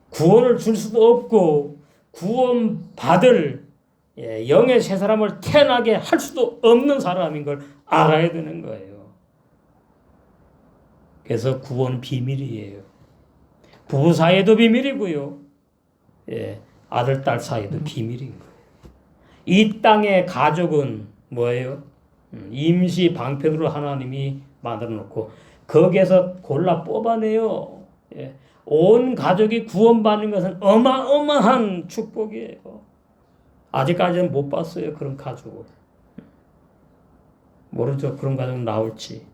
구원을 줄 수도 없고, 구원받을 영의 새 사람을 태어나게 할 수도 없는 사람인 걸 알아야 되는 거예요. 그래서 구원 비밀이에요. 부부 사이에도 비밀이고요. 아들, 딸 사이에도 비밀인 거예요. 이 땅의 가족은 뭐예요? 임시 방편으로 하나님이 만들어 놓고 거기에서 골라 뽑아내요. 온 가족이 구원받는 것은 어마어마한 축복이에요. 아직까지는 못 봤어요. 그런 가족을. 모르죠. 그런 가족 나올지.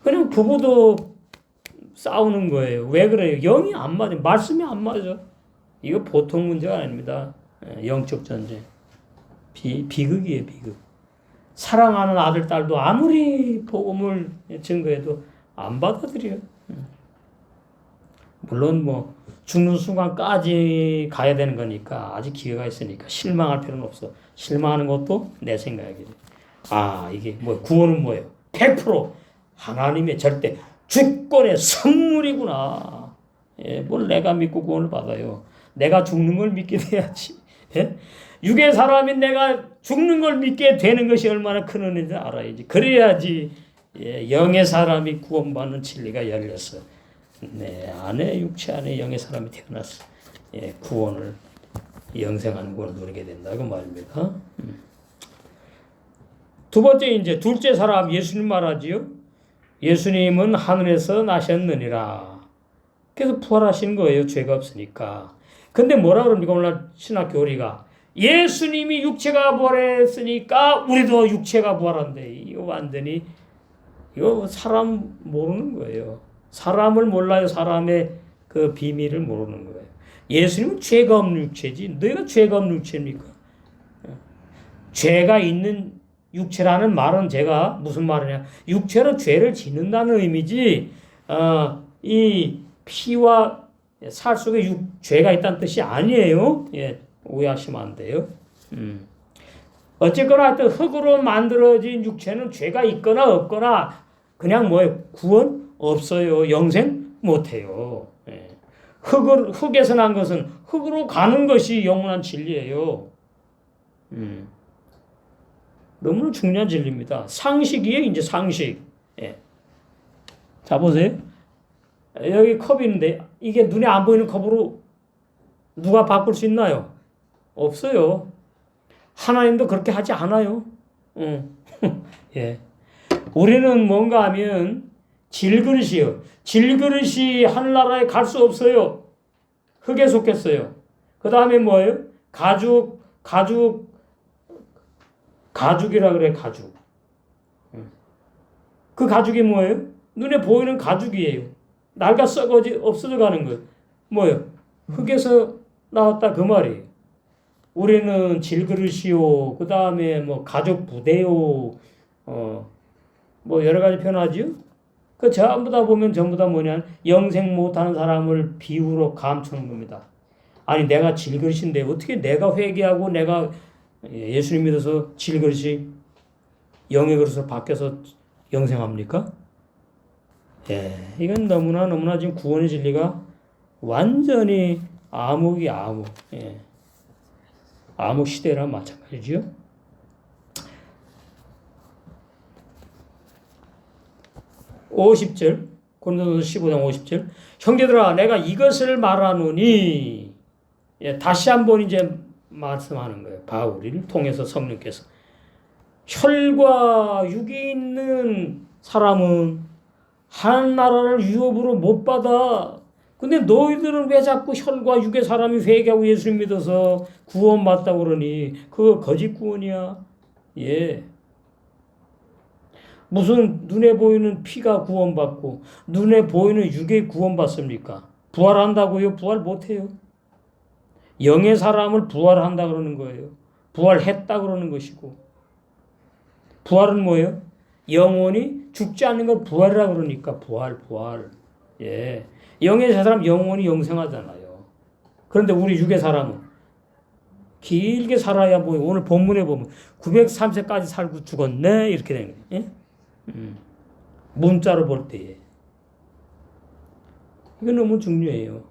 그냥 부부도 싸우는 거예요. 왜 그래요? 영이 안 맞아요. 말씀이 안 맞아. 이거 보통 문제가 아닙니다. 영적 전쟁. 비극이에요, 비극. 사랑하는 아들, 딸도 아무리 복음을 증거해도 안 받아들여요. 물론 죽는 순간까지 가야 되는 거니까 아직 기회가 있으니까 실망할 필요는 없어. 실망하는 것도 내 생각이에요. 이게 구원은 뭐예요? 100% 하나님의 절대 주권의 선물이구나. 뭘 내가 믿고 구원을 받아요. 내가 죽는 걸 믿게 돼야지. 육의 사람인 내가 죽는 걸 믿게 되는 것이 얼마나 큰 은혜인지 알아야지. 그래야지 영의 사람이 구원받는 진리가 열렸어. 내 안에 육체 안에 영의 사람이 태어났어. 구원을 영생하는 구원을 누리게 된다고 말입니다. 두 번째 이제 둘째 사람 예수님 말하지요. 예수님은 하늘에서 나셨느니라. 그래서 부활하신 거예요. 죄가 없으니까. 근데 뭐라 그럽니까? 오늘 신학 교리가 예수님이 육체가 부활했으니까 우리도 육체가 부활한대. 이거 완전히 이거 사람 모르는 거예요. 사람을 몰라요. 사람의 그 비밀을 모르는 거예요. 예수님은 죄가 없는 육체지. 너희가 죄가 없는 육체입니까? 죄가 있는 육체라는 말은 제가 무슨 말이냐? 육체로 죄를 짓는다는 의미지. 이 피와 살 속에 죄가 있다는 뜻이 아니에요. 예, 오해하시면 안 돼요. 어쨌거나 하여튼 흙으로 만들어진 육체는 죄가 있거나 없거나 그냥 뭐예요? 구원 없어요. 영생 못해요. 예. 흙에서 난 것은 흙으로 가는 것이 영원한 진리예요. 너무나 중요한 진리입니다. 상식이에요, 이제 상식. 예. 자, 보세요. 여기 컵이 있는데 이게 눈에 안 보이는 컵으로 누가 바꿀 수 있나요? 없어요. 하나님도 그렇게 하지 않아요. 예. 우리는 뭔가 하면 질그릇이요. 질그릇이 하늘나라에 갈 수 없어요. 흙에 속했어요. 그 다음에 뭐예요? 가죽이라 그래, 가죽. 그 가죽이 뭐예요? 눈에 보이는 가죽이에요. 낡아 없어져 가는 거예요. 뭐예요? 흙에서 나왔다 그 말이에요. 우리는 질그릇이요. 그 다음에 뭐 가죽 부대요. 뭐 여러 가지 표현하지요. 그 전부 다 보면 전부 다 뭐냐? 영생 못하는 사람을 비유로 감추는 겁니다. 아니 내가 질그릇인데 어떻게 내가 회개하고 내가 예수님 믿어서 질그릇이 영의 그릇으로 바뀌어서 영생합니까? 예, 이건 너무나 지금 구원의 진리가 완전히 암흑이 암흑. 예. 암흑 시대랑 마찬가지죠. 50절, 고린도전서 15장 50절. 형제들아, 내가 이것을 말하노니, 예, 다시 한번 이제 말씀하는 거예요. 바울을 통해서 성령께서. 혈과 육이 있는 사람은 하나님 나라를 유업으로 못 받아. 근데 너희들은 왜 자꾸 혈과 육의 사람이 회개하고 예수님 믿어서 구원받다고 그러니? 그거 거짓 구원이야. 예. 무슨 눈에 보이는 피가 구원받고 눈에 보이는 육이 구원받습니까? 부활한다고요? 부활 못해요. 영의 사람을 부활한다 그러는 거예요. 부활했다 그러는 것이고. 부활은 뭐예요? 영혼이 죽지 않는 걸 부활이라 그러니까 부활. 예. 영의 사람 영혼이 영생하잖아요. 그런데 우리 육의 사람은 길게 살아야 뭐 오늘 본문에 보면 903세까지 살고 죽었네 이렇게 되는 거예요. 예? 문자로 볼 때에 이거 너무 중요해요.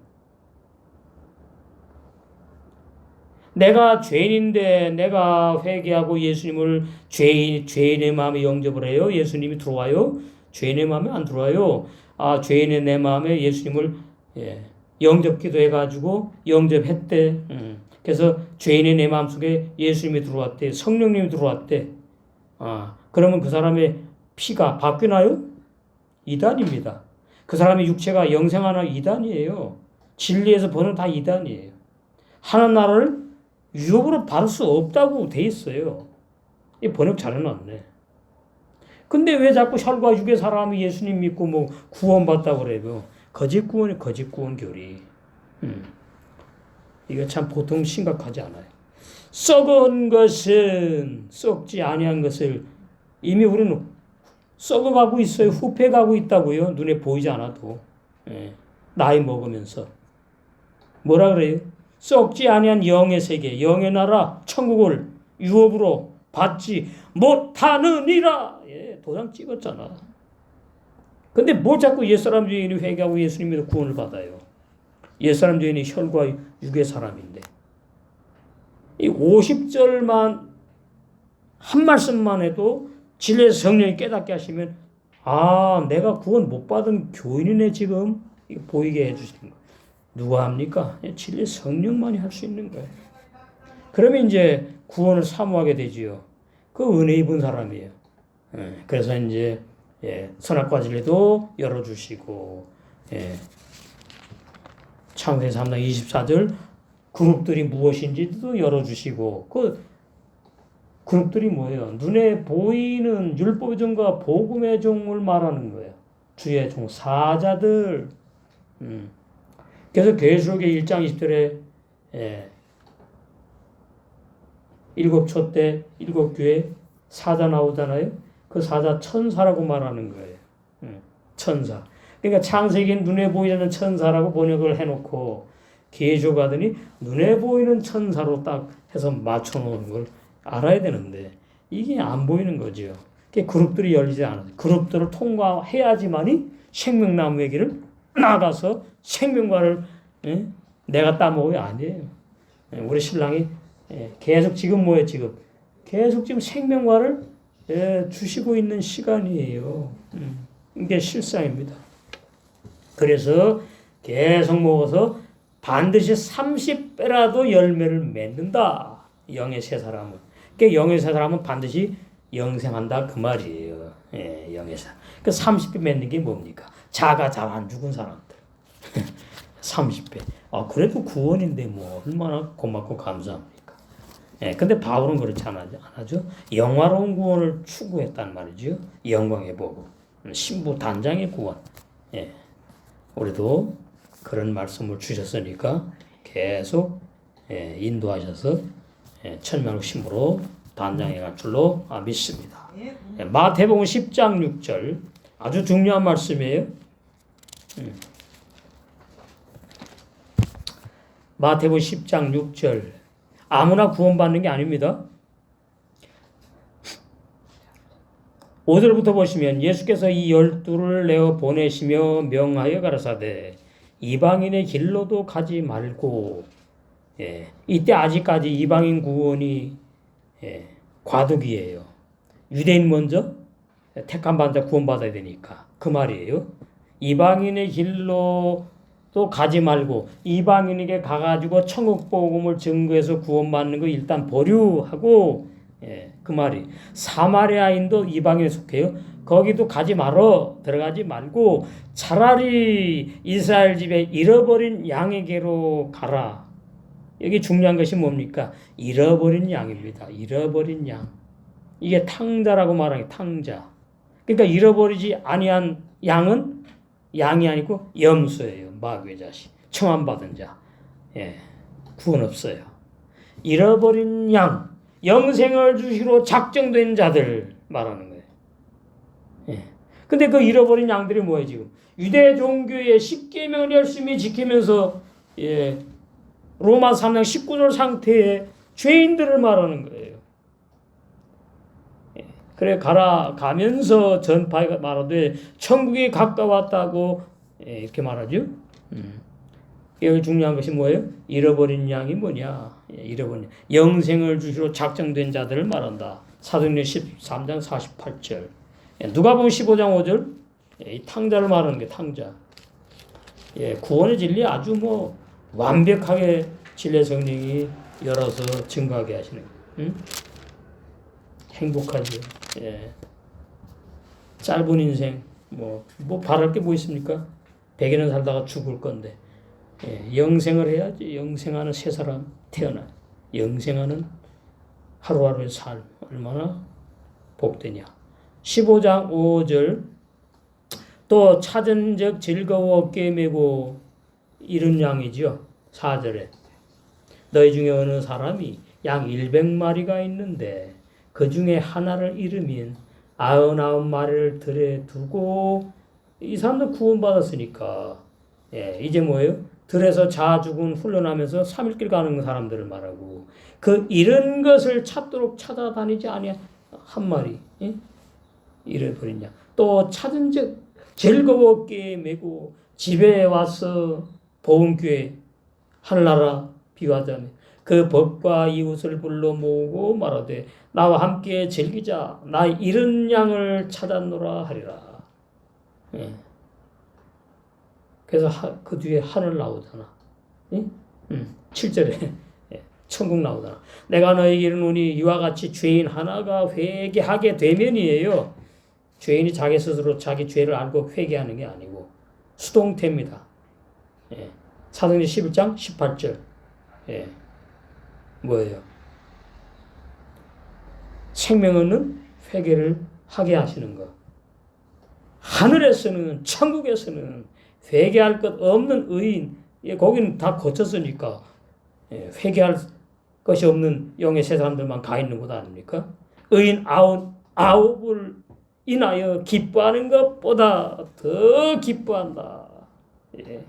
내가 죄인인데 내가 회개하고 예수님을 죄인의 마음에 영접을 해요. 예수님이 들어와요. 죄인의 마음에 안 들어와요. 죄인의 내 마음에 예수님을 영접 기도해가지고 영접했대. 그래서 죄인의 내 마음속에 예수님이 들어왔대. 성령님이 들어왔대. 그러면 그 사람의 피가 바뀌나요? 이단입니다. 그 사람의 육체가 영생하나 이단이에요. 진리에서 보는 다 이단이에요. 하나님 나라를 유업으로 받을 수 없다고 돼 있어요. 이 번역 잘 해놨네. 근데 왜 자꾸 혈과 육의 사람이 예수님 믿고 뭐 구원받다고 그래요? 거짓 구원이 거짓 구원 교리. 이거 참 보통 심각하지 않아요. 썩은 것은 썩지 아니한 것을 이미 우리는 썩어가고 있어요. 후패가고 있다고요. 눈에 보이지 않아도. 나이 먹으면서. 뭐라 그래요? 썩지 아니한 영의 세계, 영의 나라, 천국을 유업으로 받지 못하느니라. 도장 찍었잖아. 근데 뭐 자꾸 옛사람 죄인이 회개하고 예수님 믿어 구원을 받아요. 옛사람 죄인이 혈과 육의 사람인데. 이 50절만 한 말씀만 해도 진리의 성령이 깨닫게 하시면 내가 구원 못 받은 교인이네 지금. 이거 보이게 해주시는 거예요. 누가 합니까? 진리의 성령만이 할 수 있는 거예요. 그러면 이제 구원을 사모하게 되지요. 그 은혜 입은 사람이에요. 그래서 이제 선악과 진리도 열어주시고 창세기 3장 24절 그룹들이 무엇인지도 열어주시고 그 그룹들이 뭐예요? 눈에 보이는 율법의 종과 복음의 종을 말하는 거예요. 주의 종 사자들. 그래서 계시록의 1장 20절에 일곱 촛대 일곱 교회 사자 나오잖아요. 그 사자 천사라고 말하는 거예요. 천사. 그러니까 창세기엔 눈에 보이는 천사라고 번역을 해놓고 계시록 하더니 눈에 보이는 천사로 딱 해서 맞춰놓은 걸 알아야 되는데 이게 안 보이는 거죠. 그룹들이 열리지 않아요. 그룹들을 통과해야지만이 생명나무의 길을 나가서 생명과를 내가 따먹어야 아니에요. 우리 신랑이 계속 지금 뭐예요? 계속 지금 생명과를 주시고 있는 시간이에요. 이게 실상입니다. 그래서 계속 먹어서 반드시 30배라도 열매를 맺는다. 영의 세 사람은. 그러니까 영의 세 사람은 반드시 영생한다 그 말이에요. 영의 세. 그 30배 맺는 게 뭡니까? 자가 잘 안 죽은 사람들. 30배. 그래도 구원인데 뭐 얼마나 고맙고 감사합니까? 근데 바울은 그렇지 안 하죠. 영화로운 구원을 추구했단 말이죠. 영광의 복음. 신부 단장의 구원. 우리도 그런 말씀을 주셨으니까 계속 인도하셔서 천명의 신부로 단장해 갈 줄로 믿습니다. 마태복음 10장 6절 아주 중요한 말씀이에요. 마태복음 10장 6절 아무나 구원받는 게 아닙니다. 5절부터 보시면 예수께서 이 12를 내어 보내시며 명하여 가라사대 이방인의 길로도 가지 말고 이때 아직까지 이방인 구원이 과도기예요. 유대인 먼저 택한 받자 구원받아야 되니까 그 말이에요. 이방인의 길로도 가지 말고 이방인에게 가가지고 천국 복음을 증거해서 구원받는 거 일단 보류하고 그 말이 사마리아인도 이방인에 속해요. 거기도 가지 말어 들어가지 말고 차라리 이스라엘 집에 잃어버린 양에게로 가라. 여기 중요한 것이 뭡니까? 잃어버린 양입니다. 잃어버린 양. 이게 탕자라고 말하는 게 탕자. 그러니까 잃어버리지 아니한 양은 양이 아니고 염소예요. 마귀의 자식. 청함받은 자. 구원 없어요. 잃어버린 양. 영생을 주시러 작정된 자들 말하는 거예요. 근데 그 잃어버린 양들이 뭐예요, 지금? 유대 종교의 십계명을 열심히 지키면서, 로마 3장 19절 상태의 죄인들을 말하는 거예요. 그래, 가면서 전파가 말하되, 천국이 가까웠다고, 이렇게 말하죠. 여기 중요한 것이 뭐예요? 잃어버린 양이 뭐냐? 잃어버린 영생을 주시러 작정된 자들을 말한다. 사도행전 13장 48절. 누가복음 15장 5절. 이 탕자를 말하는 게 탕자. 구원의 진리 아주 뭐 완벽하게 진리의 성령이 열어서 증거하게 하시는 거예요. 행복하죠. 짧은 인생 뭐 바랄 게 뭐 있습니까? 100여년 살다가 죽을 건데. 영생을 해야지. 영생하는 새 사람 태어나. 영생하는 하루하루의 삶 얼마나 복되냐. 15장 5절 또 찾은 적 즐거워 어깨에 메고 이른 양이죠. 4절에 너희 중에 어느 사람이 양 100마리가 있는데 그 중에 하나를 잃으면 99마리를 들에 두고 이 사람도 구원받았으니까 이제 뭐예요? 들에서 자 죽은 훈련하면서 3일길 가는 사람들을 말하고 그 잃은 것을 찾도록 찾아다니지 아니야 한 마리 잃어버리냐. 또 찾은 적 즐거웠게 메고 집에 와서 보험교회 하늘나라 비유하자면 그 법과 이웃을 불러 모으고 말하되 나와 함께 즐기자 나 잃은 양을 찾았노라 하리라. 그래서 그 뒤에 하늘 나오잖아. 7절에 천국 나오잖아. 내가 너에게 이르노니 이와 같이 죄인 하나가 회개하게 되면이에요. 죄인이 자기 스스로 자기 죄를 알고 회개하는 게 아니고 수동태입니다. 사도행전 11장 18절. 예, 뭐예요? 생명은 회개를 하게 하시는 것. 하늘에서는, 천국에서는 회개할 것 없는 의인, 예, 거기는 다 거쳤으니까, 예, 회개할 것이 없는 영의 세 사람들만 가 있는 것 아닙니까? 의인 아홉을 인하여 기뻐하는 것보다 더 기뻐한다. 예.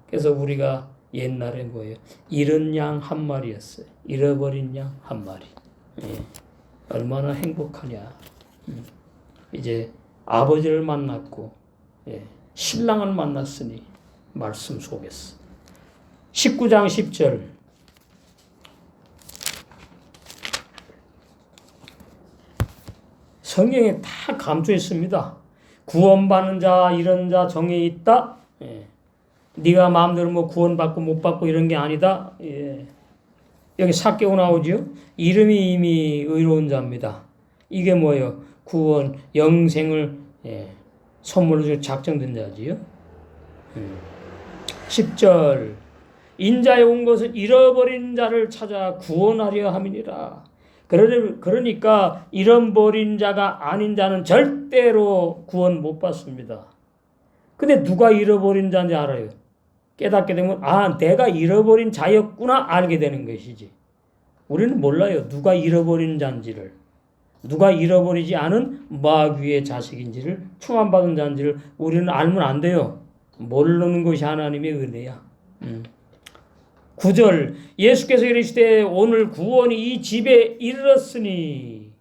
그래서 우리가 옛날에 뭐예요? 잃은 양 한 마리였어요. 잃어버린 양 한 마리. 예. 얼마나 행복하냐. 이제 아버지를 만났고, 예. 신랑을 만났으니 말씀 속에서. 19장 10절. 성경에 다 감춰 있습니다. 구원받는 자, 이런 자 정해 있다. 예. 네가 마음대로 뭐 구원받고 못 받고 이런 게 아니다. 예. 여기 삭개오 나오죠. 이름이 이미 의로운 자입니다. 이게 뭐예요? 구원, 영생을 예. 선물로 줄 작정된 자지요. 10절. 인자에 온 것은 잃어버린 자를 찾아 구원하려 함이니라. 그러니까 잃어버린 자가 아닌 자는 절대로 구원 못 받습니다. 근데 누가 잃어버린 자인지 알아요. 깨닫게 되면 내가 잃어버린 자였구나 알게 되는 것이지. 우리는 몰라요. 누가 잃어버린 자인지를. 누가 잃어버리지 않은 마귀의 자식인지를, 충만받은 자인지를 우리는 알면 안 돼요. 모르는 것이 하나님의 은혜야. 9절. 예수께서 이르시되 오늘 구원이 이 집에 이르렀으니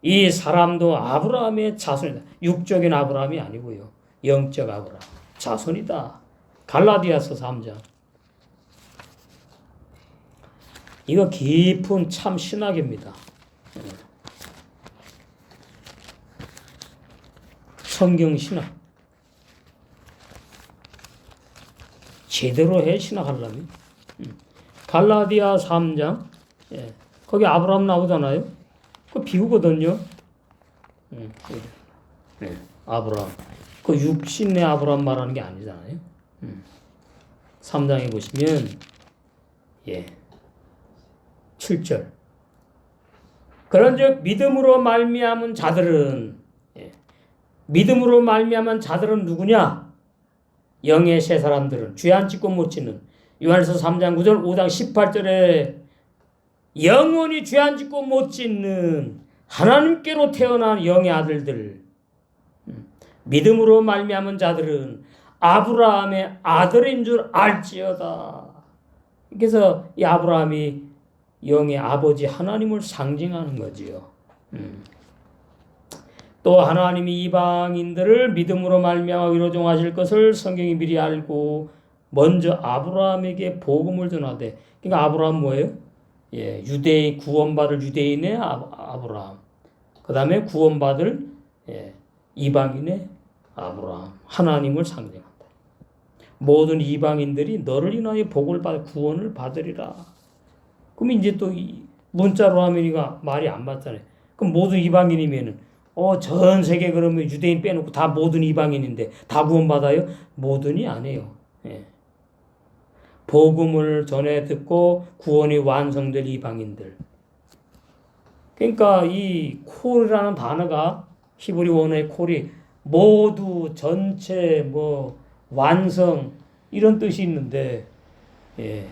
이 사람도 아브라함의 자손이다. 육적인 아브라함이 아니고요. 영적 아브라함. 자손이다. 갈라디아서 3장. 이거 깊은 참 신학입니다. 성경 신학. 제대로 해 신학하려면. 갈라디아 3장. 예. 거기 아브라함 나오잖아요. 그 비유거든요. 네. 아브라함. 그 육신의 아브라함 말하는 게 아니잖아요. 3장에 보시면, 예. 7절. 그런즉 믿음으로 말미암은 자들은, 예. 믿음으로 말미암은 자들은 누구냐? 영의 세 사람들은 죄 안 짓고 못 짓는 요한일서 3장 9절 5장 18절에 영원히 죄 안 짓고 못 짓는 하나님께로 태어난 영의 아들들. 믿음으로 말미암은 자들은 아브라함의 아들인 줄 알지어다. 그래서 이 아브라함이 영의 아버지 하나님을 상징하는 거지요. 또 하나님이 이방인들을 믿음으로 말미암아 위로종하실 것을 성경이 미리 알고 먼저 아브라함에게 복음을 전하되. 그러니까 아브라함 뭐예요? 예, 유대인 구원받을 유대인의 아브라함. 그다음에 구원받을 예, 이방인의 아브라함. 하나님을 상징한다. 모든 이방인들이 너를 인하여 복을 받아 구원을 받으리라. 그럼 이제 또 문자로 하면 이거 말이 안 맞잖아요. 그럼 모든 이방인이면은 전 세계 그러면 유대인 빼놓고 다 모든 이방인인데 다 구원받아요? 모든이 아니에요. 예. 복음을 전해 듣고 구원이 완성될 이방인들. 그러니까 이 콜이라는 단어가 히브리 원어의 콜이 모두 전체 완성 이런 뜻이 있는데 예.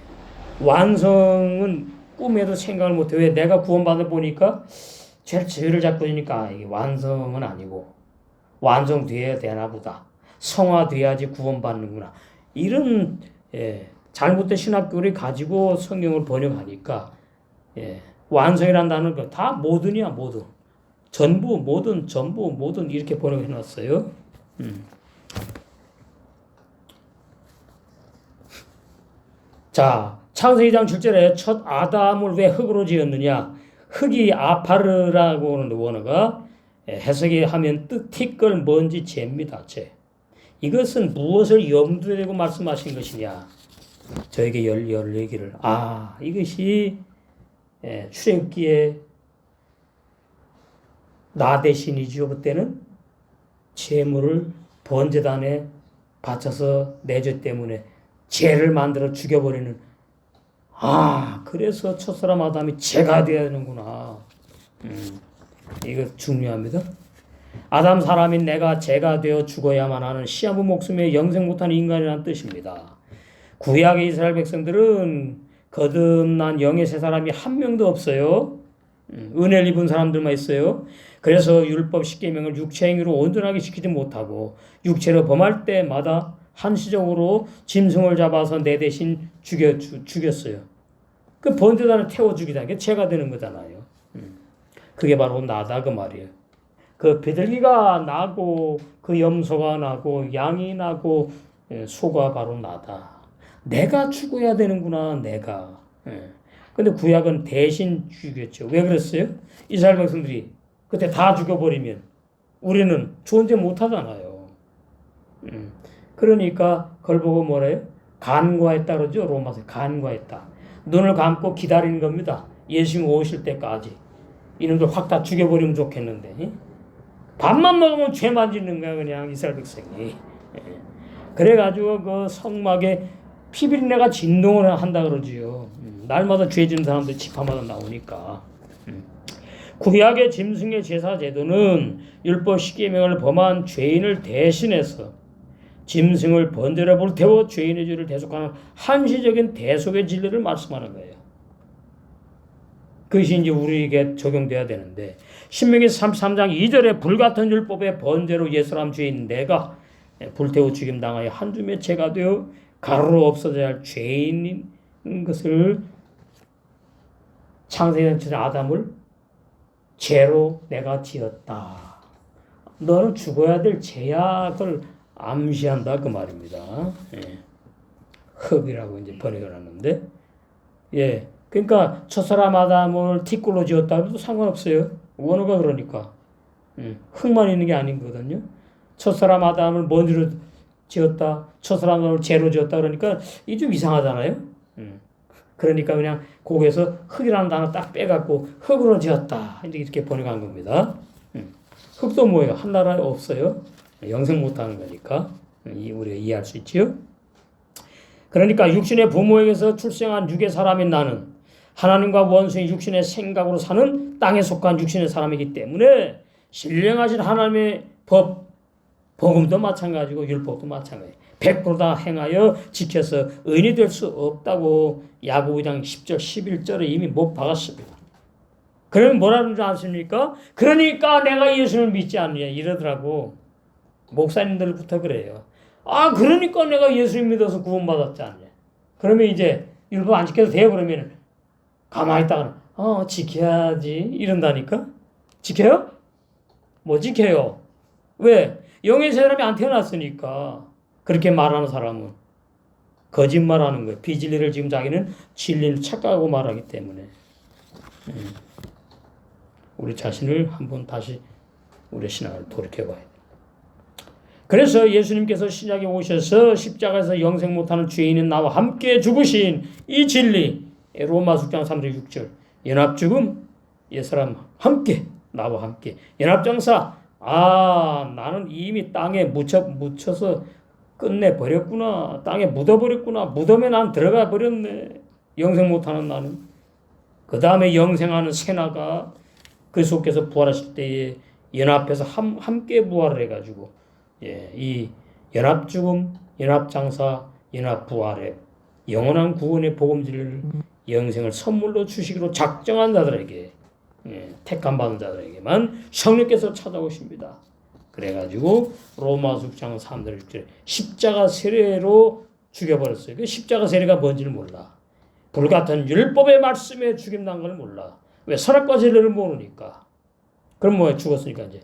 완성은 꿈에도 생각을 못해. 왜? 내가 구원받아 보니까 죄를 잡고 있으니까 이게 완성은 아니고 완성돼야 되나 보다. 성화돼야지 구원받는구나. 이런 예, 잘못된 신학교를 가지고 성경을 번역하니까 예, 완성이라는 단어가 다 모든이야. 모든. 전부 모든 전부 모든 이렇게 번역해놨어요. 자, 창세기 2장 7절에 첫 아담을 왜 흙으로 지었느냐? 흙이 아파르라고 하는 원어가 해석이 하면 티끌 먼지 재입니다. 재. 이것은 무엇을 염두에 두고 말씀하신 것이냐? 저에게 열 얘기를. 이것이 출애굽기에 나 대신이지요. 그때는 제물을 번제단에 바쳐서 내죄 때문에 죄를 만들어 죽여버리는 아, 그래서 첫사람 아담이 죄가 되어야 되는구나. 이거 중요합니다. 아담 사람인 내가 죄가 되어 죽어야만 하는 시한부 목숨에 영생 못하는 인간이라는 뜻입니다. 구약의 이스라엘 백성들은 거듭난 영의 세 사람이 한 명도 없어요. 은혜를 입은 사람들만 있어요. 그래서 율법 십계명을 육체 행위로 온전하게 지키지 못하고 육체로 범할 때마다 한시적으로 짐승을 잡아서 내 대신 죽였어요. 그 번제단을 태워 죽이다. 그게 죄가 되는 거잖아요. 그게 바로 나다 그 말이에요. 그 비둘기가 나고 그 염소가 나고 양이 나고 소가 바로 나다. 내가 죽어야 되는구나, 내가. 근데 구약은 대신 죽였죠. 왜 그랬어요? 이스라엘 백성들이 그때 다 죽여버리면 우리는 존재 못하잖아요. 그러니까 그걸 보고 뭐래요? 간과했다 그러죠. 로마서 간과했다. 눈을 감고 기다리는 겁니다. 예수님 오실 때까지. 이놈들 확 다 죽여버리면 좋겠는데. 밥만 먹으면 죄만 짓는 거야, 그냥 이스라엘 백성이. 그래가지고 그 성막에 피비린내가 진동을 한다 그러지요. 날마다 죄 짓는 사람들 지파마다 나오니까. 구약의 짐승의 제사 제도는 율법 십계명을 범한 죄인을 대신해서 짐승을 번제로 불태워 죄인의 죄를 대속하는 한시적인 대속의 진리를 말씀하는 거예요. 그것이 이제 우리에게 적용돼야 되는데, 신명기 33장 2절에 불같은 율법의 번제로 예수람 죄인 내가 불태워 죽임 당하여 한 줌의 죄가 되어 가루로 없어져야 할 죄인인 것을 창세기 전 아담을 죄로 내가 지었다. 너는 죽어야 될 죄악을 암시한다 그 말입니다. 흡이라고 이제 번역을 하는데, 그러니까 첫사람 아담을 티끌로 지었다 해도 상관없어요. 원어가 그러니까. 흙만 있는 게 아니거든요. 첫사람 아담을 먼지로 지었다, 첫사람 아담을 죄로 지었다 그러니까 이게 좀 이상하잖아요. 그러니까 그냥 거기에서 흙이라는 단어 딱 빼갖고 흙으로 지었다 이렇게 번역한 겁니다. 흙도 뭐예요? 한 나라에 없어요. 영생 못하는 거니까 우리가 이해할 수 있지요. 그러니까 육신의 부모에게서 출생한 육의 사람인 나는 하나님과 원수인 육신의 생각으로 사는 땅에 속한 육신의 사람이기 때문에 신령하신 하나님의 법, 복음도 마찬가지고 율법도 마찬가지예요. 100%다 행하여 지켜서 의인이 될 수 없다고 야고보 2장 10절 11절에 이미 못 박았습니다. 그러면 뭐라는 줄 아십니까? 그러니까 내가 예수를 믿지 않느냐 이러더라고. 목사님들부터 그래요. 아, 그러니까 내가 예수 믿어서 구원받았지 않냐. 그러면 이제 율법 안 지켜도 돼요. 그러면 가만히 있다가 지켜야지 이런다니까. 지켜요? 뭐 지켜요? 왜? 영의 사람이 안 태어났으니까. 그렇게 말하는 사람은 거짓말하는 거예요. 비진리를 지금 자기는 진리를 착각하고 말하기 때문에. 우리 자신을 한번 다시 우리 신앙을 돌이켜봐야 돼요. 그래서 예수님께서 신약에 오셔서 십자가에서 영생 못하는 죄인인 나와 함께 죽으신 이 진리, 로마서 6장 3절 6절 연합죽음, 옛사람 함께 나와 함께 연합장사, 나는 이미 땅에 묻혀서 끝내버렸구나, 땅에 묻어버렸구나, 무덤에 난 들어가 버렸네, 영생 못하는 나는. 그 다음에 영생하는 새나가 그리스도께서 부활하실 때에 연합해서 함께 부활을 해가지고 이 연합죽음, 연합장사, 연합부활의 영원한 구원의 복음진리를 영생을 선물로 주시기로 작정한 자들에게, 택함 받은 자들에게만 성령께서 찾아오십니다. 그래가지고 로마서 6장 3절 6절에 십자가 세례로 죽여버렸어요. 그 십자가 세례가 뭔지를 몰라. 불같은 율법의 말씀에 죽임난 걸 몰라. 왜? 선악과 진리를 모르니까. 그럼 뭐야? 죽었으니까 이제.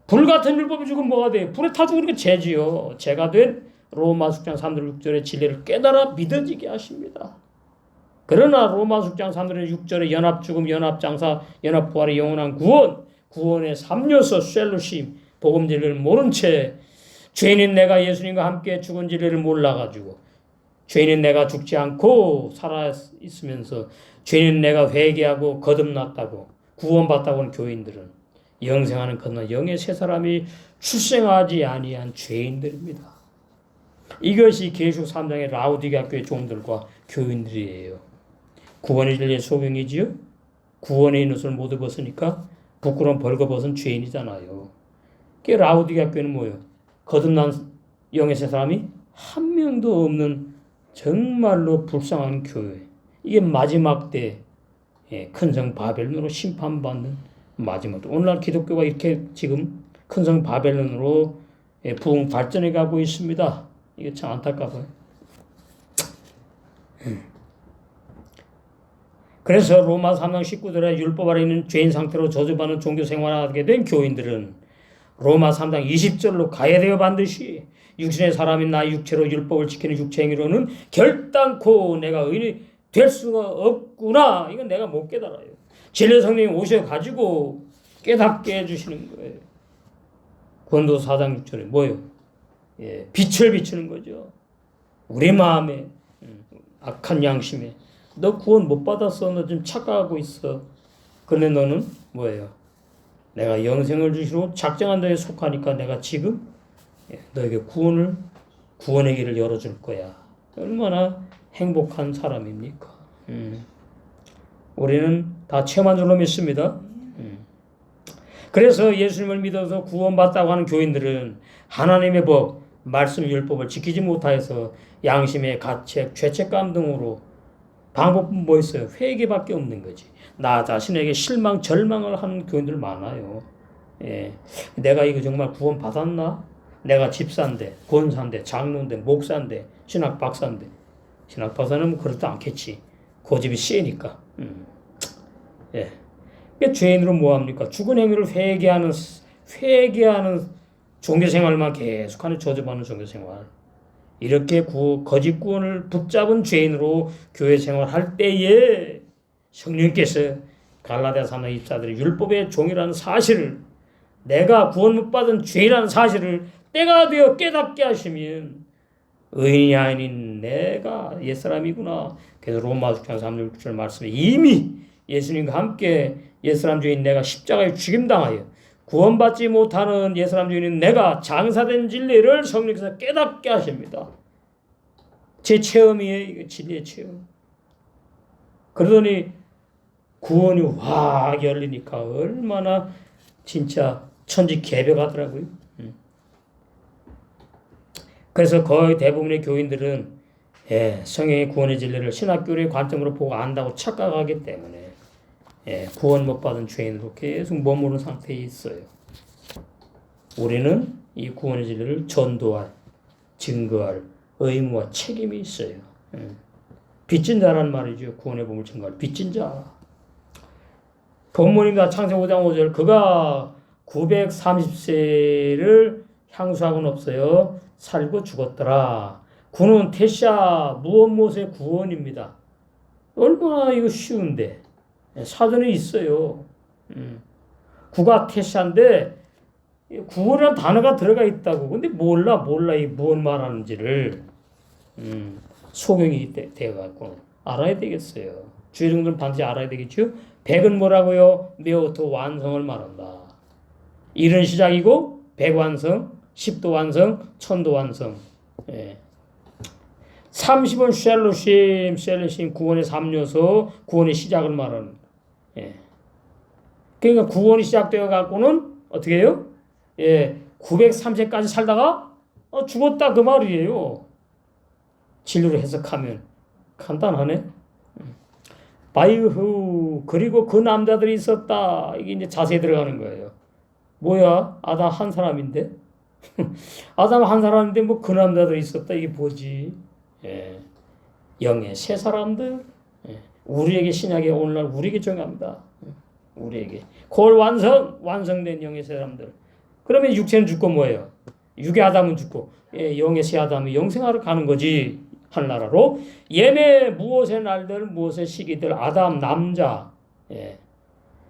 불같은 율법이 죽으면 뭐가 돼? 불에 타 죽으니까 죄지요. 죄가 된 로마서 6장 3절 6절의 진리를 깨달아 믿어지게 하십니다. 그러나 로마서 6장 3절 6절의 연합죽음, 연합장사, 연합부활의 영원한 구원의 3요소 셀루심, 복음 진리를 모른 채 죄인인 내가 예수님과 함께 죽은 진리를 몰라가지고 죄인인 내가 죽지 않고 살아있으면서 죄인인 내가 회개하고 거듭났다고 구원받다고 하는 교인들은 영생하는 그러나 영의 새 사람이 출생하지 아니한 죄인들입니다. 이것이 계시록 3장의 라우디게아 교회 종들과 교인들이에요. 구원의 진리의 소경이지요. 구원의 인옷을 모두 벗으니까 부끄러운 벌거벗은 죄인이잖아요. 라우디게 교회는 뭐예요? 거듭난 영의 세 사람이 한 명도 없는 정말로 불쌍한 교회. 이게 마지막 때 큰성 바벨론으로 심판받는 마지막 때. 오늘날 기독교가 이렇게 지금 큰성 바벨론으로 부흥 발전해 가고 있습니다. 이게 참 안타까워요. 그래서 로마 3장 19절에 율법 아래 있는 죄인 상태로 저주받는 종교 생활을 하게 된 교인들은 로마 3장 20절로 가야 돼요. 반드시. 육신의 사람인 나 육체로 율법을 지키는 육체 행위로는 결단코 내가 의인이 될 수가 없구나. 이건 내가 못 깨달아요. 진리 성령이 오셔가지고 깨닫게 해주시는 거예요. 고린도서 4장 6절에 뭐예요? 빛을 비추는 거죠. 우리 마음에 악한 양심에 너 구원 못 받았어. 너 지금 착각하고 있어. 근데 너는 뭐예요? 내가 영생을 주시고 작정한 데에 속하니까 내가 지금 너에게 구원의 길을 열어줄 거야. 얼마나 행복한 사람입니까? 우리는 다 체험한 줄로 믿습니다. 그래서 예수님을 믿어서 구원받다고 하는 교인들은 하나님의 법, 말씀 율법을 지키지 못하여서 양심의 가책, 죄책감 등으로 방법은 뭐 있어요? 회개밖에 없는 거지. 나 자신에게 실망, 절망을 하는 교인들 많아요. 내가 이거 정말 구원 받았나? 내가 집사인데, 권사인데, 장로인데, 목사인데, 신학 박사인데. 신학 박사는 뭐 그렇지 않겠지. 고집이 세니까. 죄인으로 뭐합니까? 죽은 행위를 회개하는 종교생활만 계속하는 저주받는 종교생활. 이렇게 거짓 구원을 붙잡은 죄인으로 교회 생활할 때에 성령께서 갈라디아 3장 입사들이 율법의 종이라는 사실을 내가 구원 못 받은 죄라는 사실을 때가 되어 깨닫게 하시면 의인이 아닌 내가 옛사람이구나. 그래서 로마서 6장 3절 6절 말씀에 이미 예수님과 함께 옛사람 죄인 내가 십자가에 죽임당하여 구원받지 못하는 옛사람 죄인인 내가 장사된 진리를 성령께서 깨닫게 하십니다. 제 체험이에요. 이거 진리의 체험. 그러더니 구원이 확 열리니까 얼마나 진짜 천지개벽하더라고요. 그래서 거의 대부분의 교인들은 성령의 구원의 진리를 신학교의 관점으로 보고 안다고 착각하기 때문에 구원 못 받은 죄인으로 계속 머무는 상태에 있어요. 우리는 이 구원의 진리를 전도할, 증거할 의무와 책임이 있어요. 빚진 자란 말이죠. 구원의 복음을 증거할 빚진 자. 본문입니다. 창세기 5장 5절. 그가 930세를 향수하고는 없어요. 살고 죽었더라. 구는 태샤 무엇무엇의 구원입니다. 얼마나 이거 쉬운데. 사전에 있어요. 구가 태샤인데 구원이라는 단어가 들어가 있다고. 근데 몰라 이 무엇 말하는지를 소경이 되어갖고 알아야 되겠어요. 주의 정도는 반드시 알아야 되겠죠. 100은 뭐라고요? 메오토 완성을 말한다. 1은 시작이고 100완성, 10도 완성, 1000도 완성. 30은 셀로심 구원의 3요소, 구원의 시작을 말하는. 그러니까 구원이 시작되어 갖고는 어떻게 해요? 930까지 살다가 죽었다 그 말이에요. 진리로 해석하면 간단하네. 바이후 그리고 그 남자들이 있었다. 이게 이제 자세히 들어가는 거예요. 뭐야? 아담 한 사람인데? 아담 한 사람인데 뭐 그 남자들이 있었다. 이게 뭐지? 영의 세 사람들. 우리에게 신약에 오늘날 우리에게 정합니다. 우리에게 곧 완성된 영의 세 사람들. 그러면 육체는 죽고 뭐예요? 육의 아담은 죽고 영의 새 아담이 영생하러 가는 거지. 하늘나라로. 예매 무엇의 날들 무엇의 시기들 아담 남자.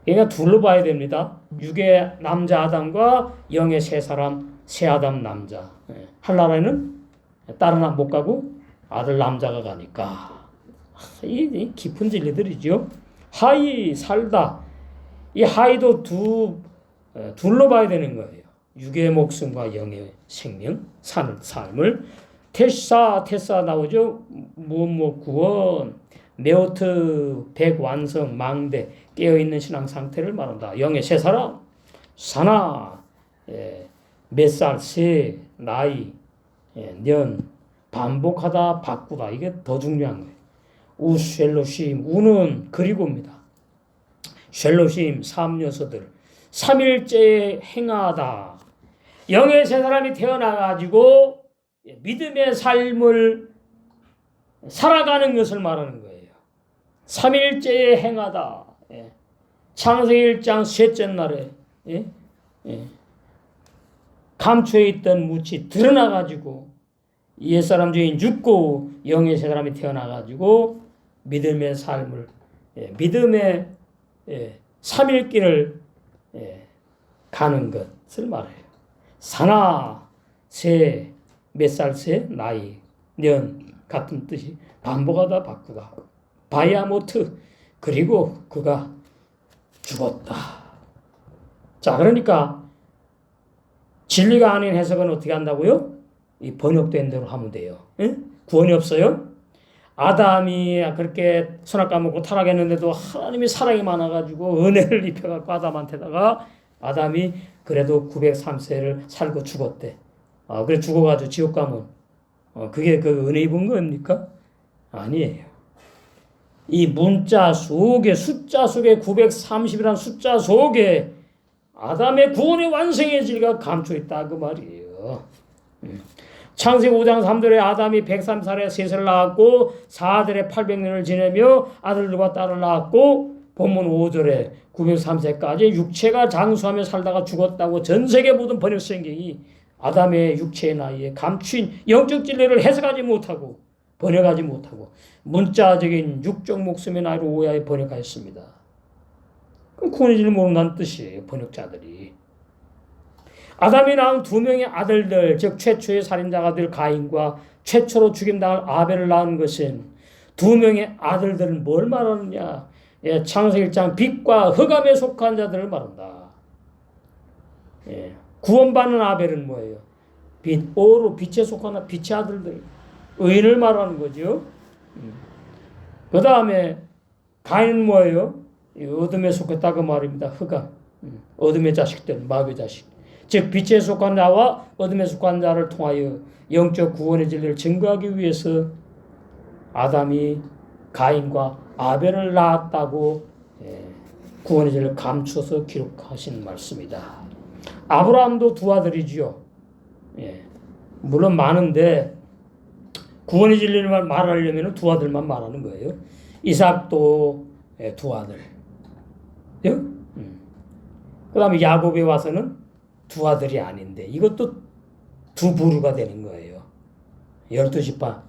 그러니까 둘로 봐야 됩니다. 육의 남자 아담과 영의 새 사람 새 아담 남자. 하늘나라에는 딸은 못 가고 아들 남자가 가니까. 이 깊은 진리들이죠. 하이 살다. 이 하이도 둘로 봐야 되는 거예요. 육의 목숨과 영의 생명, 삶을. 테사 나오죠. 구원. 메오트 백완성 망대 깨어있는 신앙 상태를 말한다. 영의 세 사람 사나 몇 살, 세, 나이, 년 반복하다 바꾸다 이게 더 중요한 거예요. 우쉘로심 우는 그리고입니다. 쉘로심 삼요소들 삼일째에 행하다. 영의 세 사람이 태어나가지고 믿음의 삶을 살아가는 것을 말하는 거예요. 삼일째에 행하다. 창세기 1장 셋째 날에 감추어 있던 묻이 드러나가지고 옛사람 죄인 죽고 영의 세 사람이 태어나가지고 믿음의 삶을 믿음의 삼일길을 가는 것을 말해요. 사나 세 몇 살 세 나이 년 같은 뜻이 반복하다 바꾸다 바야모트 그리고 그가 죽었다. 자 그러니까 진리가 아닌 해석은 어떻게 한다고요? 이 번역된 대로 하면 돼요. 응? 구원이 없어요? 아담이 그렇게 선악 먹고 타락했는데도 하나님이 사랑이 많아가지고 은혜를 입혀갖고 아담한테다가 아담이 그래도 903세를 살고 죽었대. 그래 죽어가지고 지옥 가면 그게 그 은혜 입은 겁니까? 아니에요. 이 문자 속에 숫자 속에 930이라는 숫자 속에 아담의 구원의 완성의 진리가 감춰 있다 그 말이에요. 창세기 5장 3절에 아담이 103살에 셋을 낳았고 4절에 800년을 지내며 아들들과 딸을 낳았고 본문 5절에 903세까지 육체가 장수하며 살다가 죽었다고 전 세계 모든 번역 성경이 아담의 육체의 나이에 감추인 영적 진리를 해석하지 못하고 번역하지 못하고 문자적인 육적 목숨의 나이로 오해하여 번역하였습니다. 그럼 구원의 진리를 모른다는 뜻이에요. 번역자들이. 아담이 낳은 두 명의 아들들 즉 최초의 살인자가 될 가인과 최초로 죽임당할 아벨을 낳은 것은 두 명의 아들들은 뭘 말하느냐. 창세기 1장 빛과 흑암에 속한 자들을 말한다. 구원받는 아벨은 뭐예요? 빛, 오로 빛에 속한 빛의 아들들 의인을 말하는 거죠. 그 다음에 가인은 뭐예요? 어둠에 속했다 그 말입니다. 흑암, 어둠의 자식들, 마귀의 자식. 즉 빛에 속한 자와 어둠에 속한 자를 통하여 영적 구원의 진리를 증거하기 위해서 아담이 가인과 아벨을 낳았다고 구원의 진리를 감춰서 기록하신 말씀이다. 아브라함도 두 아들이지요. 물론 많은데 구원의 진리를 말하려면 두 아들만 말하는 거예요. 이삭도 두 아들. 그 다음에 야곱에 와서는 두 아들이 아닌데 이것도 두 부류가 되는 거예요. 12지파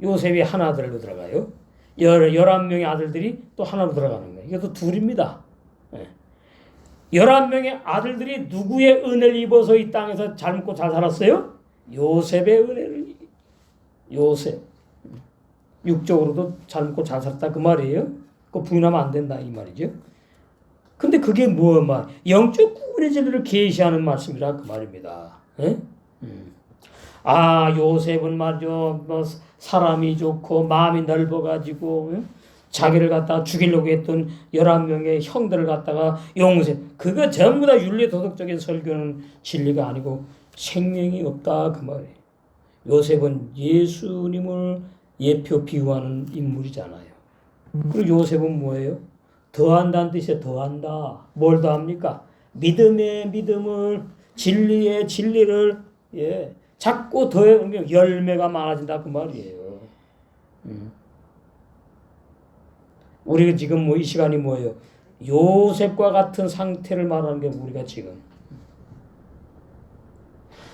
요셉이 한 아들로 들어가요. 11명의 아들들이 또 하나로 들어가는 거예요. 이것도 둘입니다. 11명의 아들들이 누구의 은혜를 입어서 이 땅에서 잘 먹고 잘 살았어요? 요셉의 은혜를. 요셉. 육적으로도 잘 먹고 잘 살았다 그 말이에요. 그거 부인하면 안 된다 이 말이죠. 근데 그게 뭐 말? 영적 구원의 진리를 계시하는 말씀이라 그 말입니다. 요셉은 말이죠. 뭐 사람이 좋고 마음이 넓어가지고 자기를 갖다가 죽이려고 했던 11명의 형들을 갖다가 용서. 그거 전부 다 윤리 도덕적인 설교는 진리가 아니고 생명이 없다 그 말이에요. 요셉은 예수님을 예표 비유하는 인물이잖아요. 그리고 요셉은 뭐예요? 더한다는 뜻이에요. 더한다. 뭘 더합니까? 믿음의 믿음을 진리의 진리를 자꾸 더해 열매가 많아진다 그 말이에요. 우리가 지금 이 시간이 뭐예요? 요셉과 같은 상태를 말하는 게 우리가 지금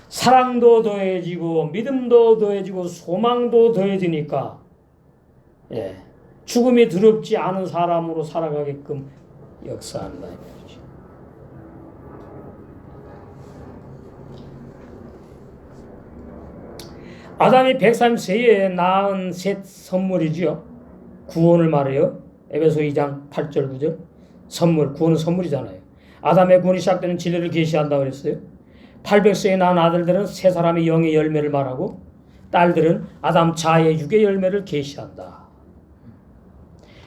사랑도 더해지고 믿음도 더해지고 소망도 더해지니까 죽음이 두렵지 않은 사람으로 살아가게끔 역사한다. 아담이 103세에 낳은 셋 선물이지요. 구원을 말해요. 에베소 2장 8절 9절. 선물, 구원은 선물이잖아요. 아담의 구원이 시작되는 진리를 계시한다고 그랬어요. 800세에 낳은 아들들은 세 사람의 영의 열매를 말하고 딸들은 아담 자의 육의 열매를 계시한다.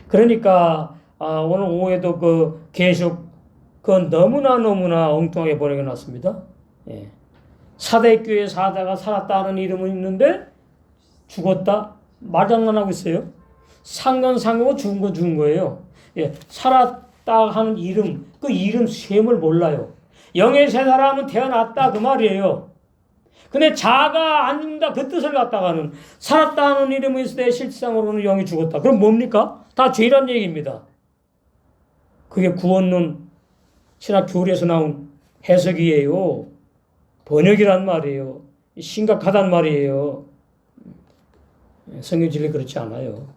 그러니까 오늘 오후에도 그 계속 그건 너무나 엉뚱하게 번역해놨습니다. 예. 사대교회 사다가 살았다는 이름은 있는데 죽었다? 말장난하고 있어요. 산 건 산 거고 죽은 건 죽은 거예요. 예. 살았다 하는 이름, 그 이름 셈을 몰라요. 영의 새 사람은 태어났다 그 말이에요. 근데 자가 안 죽는다 그 뜻을 갖다가는 살았다 하는 이름이 있을 때 실질상으로는 영이 죽었다. 그럼 뭡니까? 다 죄란 얘기입니다. 그게 구원론 신학 교리에서 나온 해석이에요. 번역이란 말이에요. 심각하단 말이에요. 성경 진리 그렇지 않아요.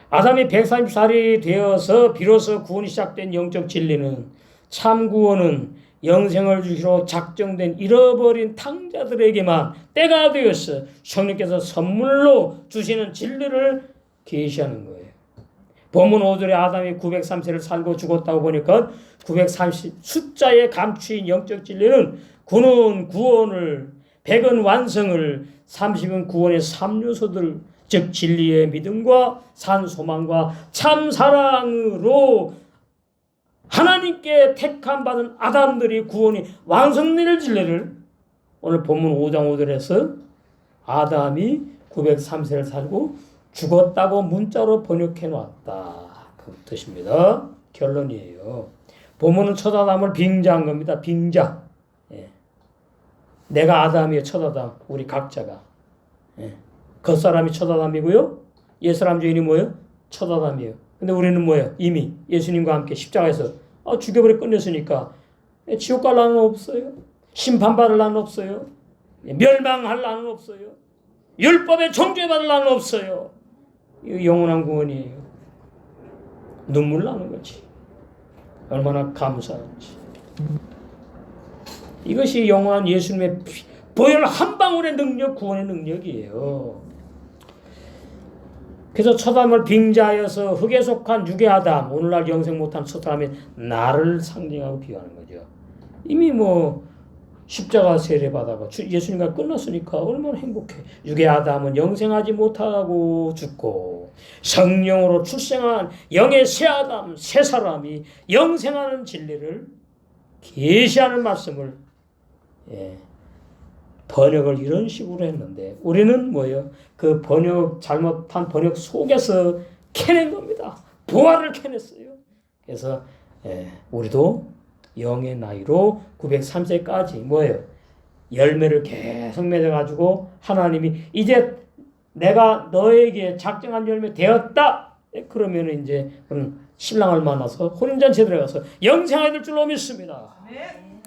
아담이 130살이 되어서 비로소 구원이 시작된 영적 진리는 참 구원은 영생을 주시러 작정된 잃어버린 탕자들에게만 때가 되어서 성령께서 선물로 주시는 진리를 계시하는 거예요. 본문 5절에 아담이 930세를 살고 죽었다고 보니까 930 숫자에 감추인 영적 진리는 9는 구원을, 100은 완성을, 30은 구원의 3요소들, 즉 진리의 믿음과 산 소망과 참 사랑으로 하나님께 택함 받은 아담들이 구원이 완성될 진리를 오늘 본문 5장 5절에서 아담이 903세를 살고 죽었다고 문자로 번역해 놨다. 그 뜻입니다. 결론이에요. 본문은 첫 아담을 빙자한 겁니다. 빙자. 예. 내가 아담이에요. 첫 아담. 우리 각자가. 예. 겉사람이 첫 아담이고요. 옛사람 주인이 뭐예요? 첫 아담이에요. 근데 우리는 뭐예요? 이미 예수님과 함께 십자가에서 죽여버려 끝냈으니까 지옥 갈 나는 없어요. 심판받을 나는 없어요. 멸망할 나는 없어요. 율법에 정죄받을 나는 없어요. 이거 영원한 구원이에요. 눈물 나는 거지. 얼마나 감사한지. 이것이 영원한 예수님의 보혈 한 방울의 능력, 구원의 능력이에요. 그래서 첫 아담을 빙자하여서 흙에 속한 육의 아담, 오늘날 영생 못한 첫 아담이 나를 상징하고 비유하는 거죠. 이미 십자가 세례받아가 예수님과 끝났으니까 얼마나 행복해. 육의 아담은 영생하지 못하고 죽고 성령으로 출생한 영의 새 아담, 새 사람이 영생하는 진리를 계시하는 말씀을 번역을 이런 식으로 했는데 우리는 뭐예요? 그 잘못한 번역 속에서 캐낸 겁니다. 보화를 캐냈어요. 그래서 우리도 영의 나이로 903세까지 뭐예요? 열매를 계속 맺어가지고 하나님이 이제 내가 너에게 작정한 열매 되었다. 그러면 이제 신랑을 만나서 혼인잔치에 들어가서 영생하게 될 줄로 믿습니다.
네.